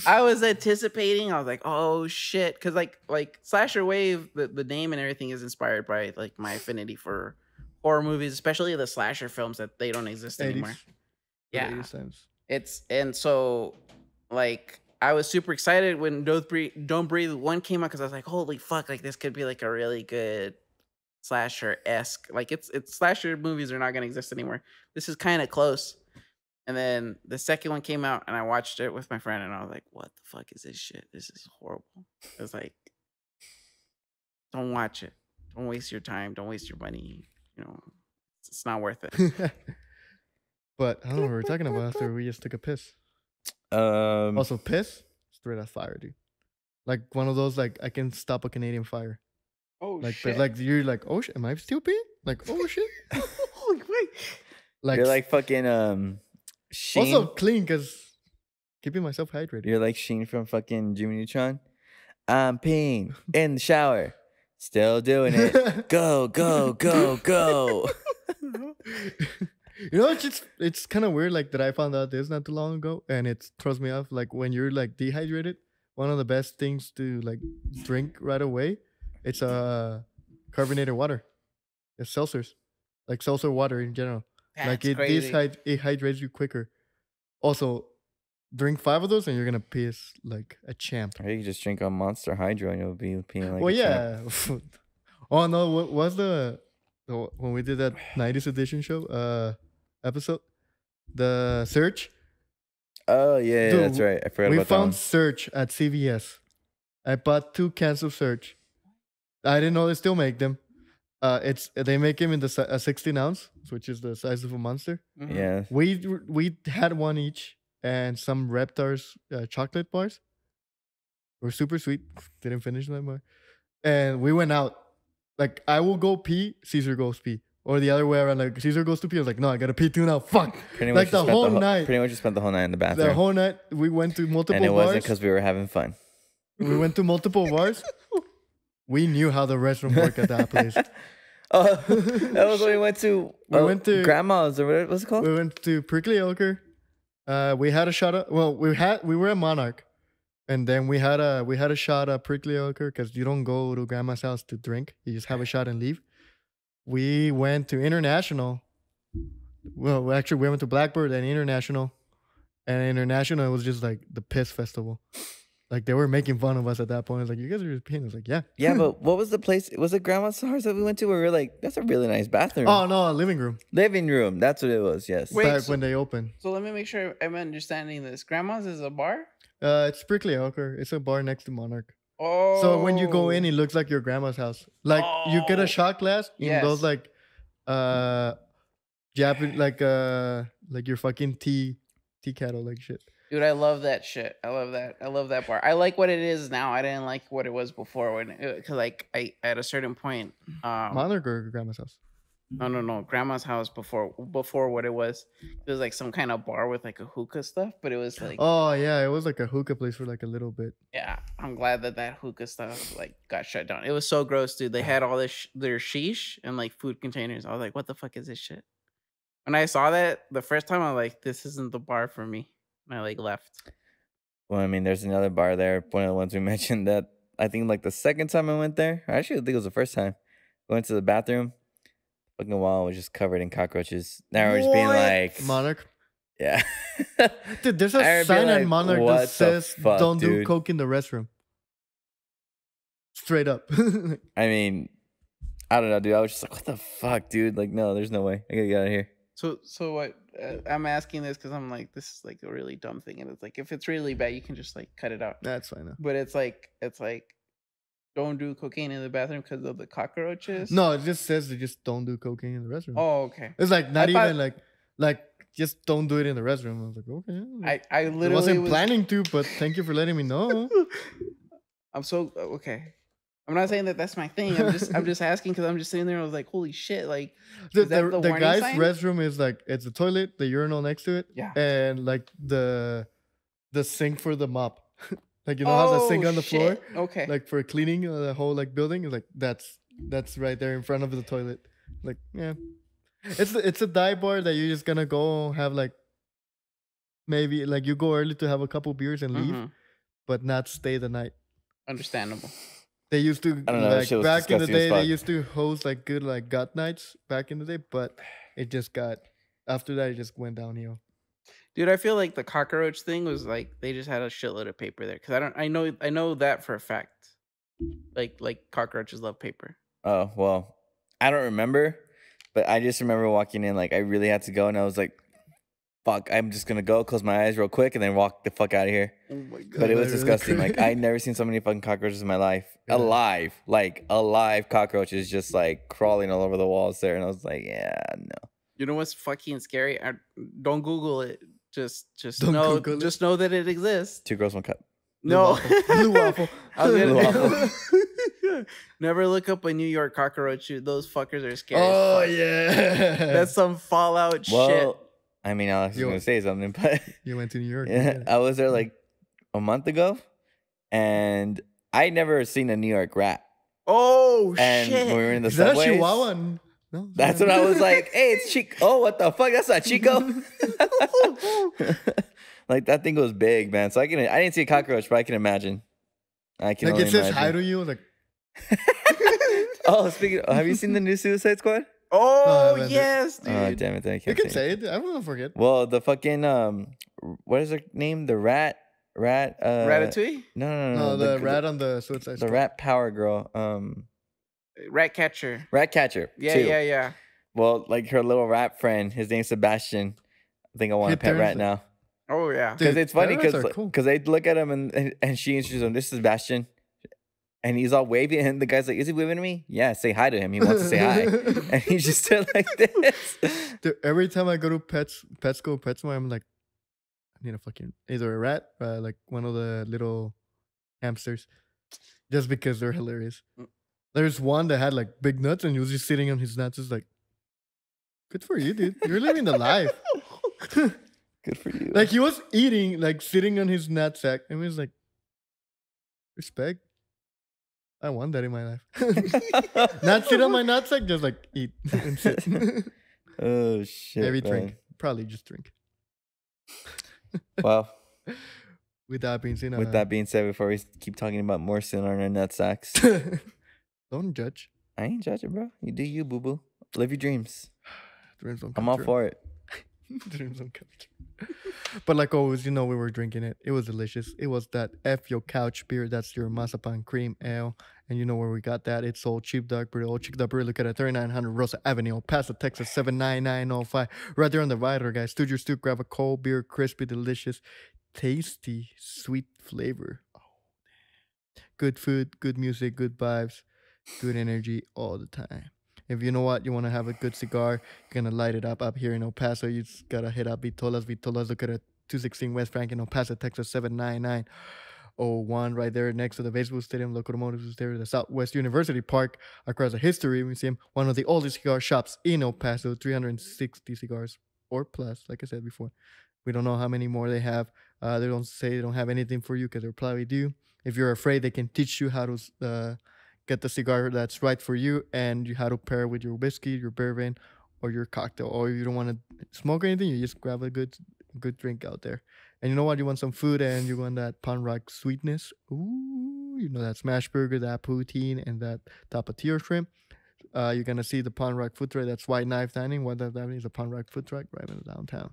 I was anticipating. I was like, oh shit. Because like Slasher Wave, the name and everything is inspired by like my affinity for horror movies, especially the slasher films that they don't exist anymore. Yeah. And so like I was super excited when Don't Breathe 1 came out because I was like, holy fuck, like this could be like a really good slasher-esque. Like it's slasher movies are not gonna exist anymore. This is kind of close. And then the second one came out and I watched it with my friend and I was like, what the fuck is this shit? This is horrible. It was like, don't watch it. Don't waste your time. Don't waste your money. You know, it's not worth it. But I don't know what we're talking about after we just took a piss. Also piss, straight out fire, dude. Like one of those like I can stop a Canadian fire. Oh like, shit! But like you're like, oh shit, am I still peeing? Like oh shit. Wait. Like you're like fucking Sheen. Also clean because keeping myself hydrated. You're like Sheen from fucking Jimmy Neutron. I'm peeing in the shower, still doing it. Go go go go. You know, it's kind of weird. Like that, I found out this not too long ago, and it throws me off. Like when you're like dehydrated, one of the best things to like drink right away, it's carbonated water. It's seltzers, like seltzer water in general. That's like it crazy. It hydrates you quicker. Also, drink 5 of those, and you're gonna piss like a champ. Or you can just drink a Monster Hydro, and you'll be peeing like. Well, a yeah. champ. Oh no! What was the when we did that 90s edition show episode? The Search. Oh yeah, Dude, that's right. I forgot about that one. We found Search at CVS. I bought 2 cans of Search. I didn't know they still make them. They make them in the 16 ounce, which is the size of a Monster. Mm-hmm. Yeah. We had one each and some Reptar's chocolate bars. Were super sweet. Didn't finish them more. And we went out. Like I will go pee. Caesar goes pee. Or the other way around, like Caesar goes to pee. I was like, no, I gotta pee too now. Fuck. Like the whole night. Pretty much just spent the whole night in the bathroom. The whole night we went to multiple bars. And it wasn't because we were having fun. We went to multiple bars. We knew how the restroom worked at that place. Oh, that was when we went to. We went to Grandma's or what was it called? We went to Prickly Ochre. We had a shot. We were at Monarch, And then we had a shot at Prickly Ocker because you don't go to grandma's house to drink. You just have a shot and leave. We went to International. Well, actually, we went to Blackbird and International. And International, it was just like the piss festival. Like, they were making fun of us at that point. I was like, you guys are just peeing. I was like, yeah. Yeah, but what was the place? Was it Grandma's house that we went to where we were like, that's a really nice bathroom? Oh, no, living room. Living room. That's what it was, yes. Wait, Back when they opened. So let me make sure I'm understanding this. Grandma's is a bar? It's Prickly Ocker. It's a bar next to Monarch. Oh. So when you go in, it looks like your grandma's house. Like, you get a shot glass in those, like, Japanese, like your fucking tea kettle, like shit. Dude, I love that shit. I love that. I love that bar. I like what it is now. I didn't like what it was before when, because like I at a certain point, Monarch or grandma's house? No, grandma's house before what it was. It was like some kind of bar with like a hookah stuff, but it was like, oh yeah, it was like a hookah place for like a little bit. Yeah, I'm glad that hookah stuff like got shut down. It was so gross, dude. They had all this their sheesh and like food containers. I was like, what the fuck is this shit? When I saw that the first time, I was like, this isn't the bar for me. And I like left. Well, I mean, there's another bar there. One of the ones we mentioned that I think like the second time I went there, actually I think it was the first time. I went to the bathroom. Fucking wall was just covered in cockroaches. Now we're just being like Monarch. Yeah. Dude, there's a sign on Monarch that says don't do coke in the restroom. Straight up. I mean, I don't know, dude. I was just like, what the fuck, dude? Like, no, there's no way. I gotta get out of here. So what? I'm asking this because I'm like, this is like a really dumb thing, and it's like, if it's really bad, you can just like cut it out. That's fine. Though. But it's like, don't do cocaine in the bathroom because of the cockroaches. No, it just says they just don't do cocaine in the restroom. Oh, okay. It's like not even like just don't do it in the restroom. I was like, okay. I literally wasn't planning to, but thank you for letting me know. I'm so okay. I'm not saying that that's my thing. I'm just asking because I'm just sitting there. I was like, holy shit! Like the guy's restroom is like it's a toilet, the urinal next to it, and like the sink for the mop. Like, you know how the sink on the floor? Okay. Like for cleaning the whole like building, like that's right there in front of the toilet. Like, yeah. It's a dive bar that you're just gonna go have like maybe like you go early to have a couple beers and leave, but not stay the night. Understandable. They used to I don't know, like back in the day they used to host like good like gut nights back in the day, but it just got after that it just went downhill. Dude, I feel like the cockroach thing was like they just had a shitload of paper there because I know that for a fact. Like cockroaches love paper. Oh well, I don't remember, but I just remember walking in like I really had to go, and I was like, "Fuck, I'm just gonna go, close my eyes real quick, and then walk the fuck out of here." Oh my god! But it was disgusting. Like I never seen so many fucking cockroaches in my life. Yeah. Alive cockroaches just like crawling all over the walls there, and I was like, "Yeah, no." You know what's fucking scary? Don't Google it. Just know that it exists. 2 girls, 1 cup. No. Blue waffle. Blue waffle. Never look up a New York cockroach. Those fuckers are scary. Oh yeah. That's some Fallout shit. I mean, Alex was gonna say something, but you went to New York. Yeah, I was there like a month ago, and I'd never seen a New York rat. Oh and shit! When we were in the Is subways, that a Chihuahua? No, that's what I was like. Hey, it's Chico. Oh, what the fuck? That's not Chico. Like that thing was big, man. So I didn't see a cockroach, but I can imagine. Like it says hi to you. Like, oh, have you seen the new Suicide Squad? Oh yes, dude. Oh damn it! I can't. You can say it. I won't forget. Well, the fucking what is her name? The rat. Ratatouille? No. The rat on the Suicide Squad. The rat power girl. Rat catcher. Yeah. Well, like her little rat friend, his name's Sebastian. I think I want a pet rat now. Oh yeah, because it's funny because they look at him and she introduces him. This is Sebastian, and he's all wavy, and the guy's like, "Is he waving to me? Yeah, say hi to him. He wants to say hi." And he's just still like this. Dude, every time I go to PetSmart, I'm like, I need a fucking either a rat, like one of the little hamsters, just because they're hilarious. There's one that had like big nuts, and he was just sitting on his nuts. It's like, good for you, dude. You're living the life. Good for you. Like he was eating, like sitting on his nutsack, and he was like, respect. I want that in my life. Not sit on my nutsack, just like eat and sit. Oh shit. Maybe drink. Probably just drink. Well. With that being said, before we keep talking about more sin on our nut sacks, don't judge. I ain't judging, bro. You do you, boo boo. Live your dreams. Dreams don't come I'm all true. for it. Dreams don't come true. But like always, we were drinking it. It was delicious. It was that F Your Couch beer. That's your Mazapan Cream Ale. And you know where we got that? It's old SheepDog Brewery. Old SheepDog Brewery. Look at it. 3900 Rosa Avenue, Paso, Texas, 79905. Right there on the Vitolas, guys. Stood your stoop. Grab a cold beer. Crispy, delicious, tasty, sweet flavor. Oh, good food, good music, good vibes, good energy all the time. If you know what, you want to have a good cigar, you're going to light it up here in El Paso. You just got to hit up Vitolas. Look at it. 216 West Frank in El Paso, Texas, 79901. Right there next to the baseball stadium, Locomotive Stadium, the Southwest University Park, across the History Museum. One of the oldest cigar shops in El Paso, 360 cigars or plus, like I said before. We don't know how many more they have. They don't say they don't have anything for you because they probably do. If you're afraid, they can teach you how to get the cigar that's right for you and you how to pair with your whiskey, your bourbon, or your cocktail. Or if you don't want to smoke or anything, you just grab a good drink out there. And you know what? You want some food and you want that pan rock sweetness. Ooh, that smash burger, that poutine, and that tapatio shrimp. You're going to see the Pan Rock food truck. That's White Knife Dining. White Knife Dining is a Pan Rock food truck right in the downtown.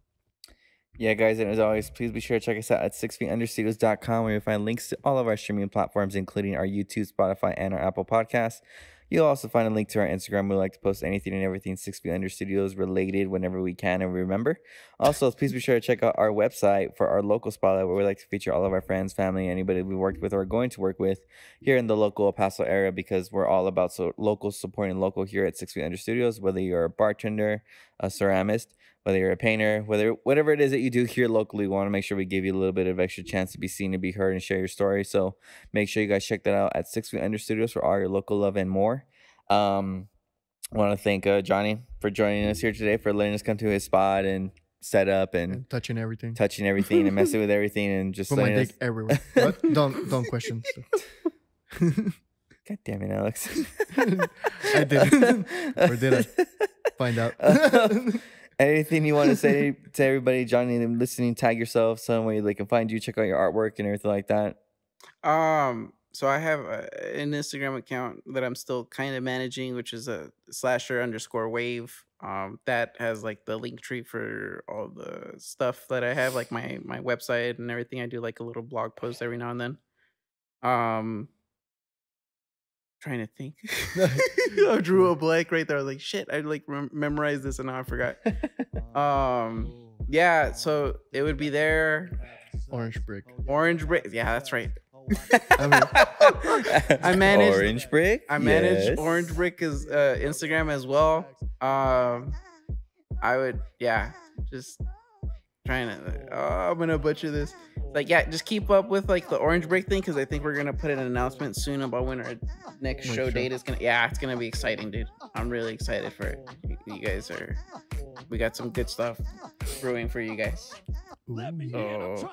Yeah, guys, and as always, please be sure to check us out at 6feetunderstudios.com where you'll find links to all of our streaming platforms, including our YouTube, Spotify, and our Apple Podcasts. You'll also find a link to our Instagram. We like to post anything and everything 6 Feet Under Studios related whenever we can and we remember. Also, please be sure to check out our website for our local spotlight where we like to feature all of our friends, family, anybody we worked with or are going to work with here in the local El Paso area because we're all about local supporting local here at 6 Feet Under Studios, whether you're a bartender, a ceramist, whether you're a painter, whatever it is that you do here locally, we want to make sure we give you a little bit of extra chance to be seen and be heard and share your story. So make sure you guys check that out at 6 Feet Under Studios for all your local love and more. I want to thank Johnny for joining us here today, for letting us come to his spot and set up and touching everything and messing with everything and just put my dick everywhere. What? Don't question stuff. God damn it, Alex. I did. Or did I? Find out. Anything you want to say to everybody, Johnny, listening, tag yourself somewhere they can find you, check out your artwork and everything like that. So I have an Instagram account that I'm still kind of managing, which is a /_wave. That has like the link tree for all the stuff that I have, like my website and everything. I do like a little blog post every now and then. Trying to think. I drew a blank right there. I was like, shit, I like memorized this and now I forgot. Yeah, so it would be there. Orange Brick. Yeah, that's right. I manage Orange Brick. I manage Orange Brick as Instagram as well. I would, just trying to. I'm gonna butcher this. Like, just keep up with like the Orange Brick thing because I think we're gonna put an announcement soon about when our next show date is gonna. Yeah, it's gonna be exciting, dude. I'm really excited for it. You guys are. We got some good stuff brewing for you guys. So,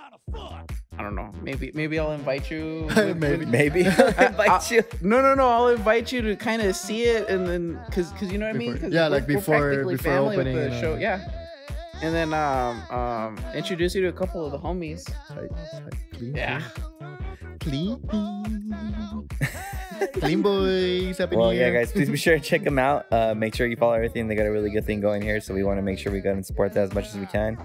I don't know. Maybe I'll invite you. Maybe I'll invite you. No. I'll invite you to kind of see it, and then because you know what I mean. Like before opening the show. Yeah. And then introduce you to a couple of the homies. Clean boys. Yeah, guys, please be sure to check them out. Make sure you follow everything. They got a really good thing going here, so we want to make sure we go and support that as much as we can.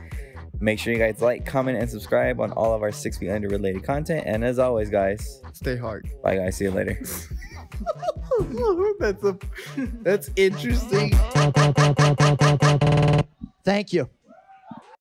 Make sure you guys like, comment, and subscribe on all of our 6 Feet Under related content. And as always, guys, stay hard. Bye, guys. See you later. That's interesting. Thank you.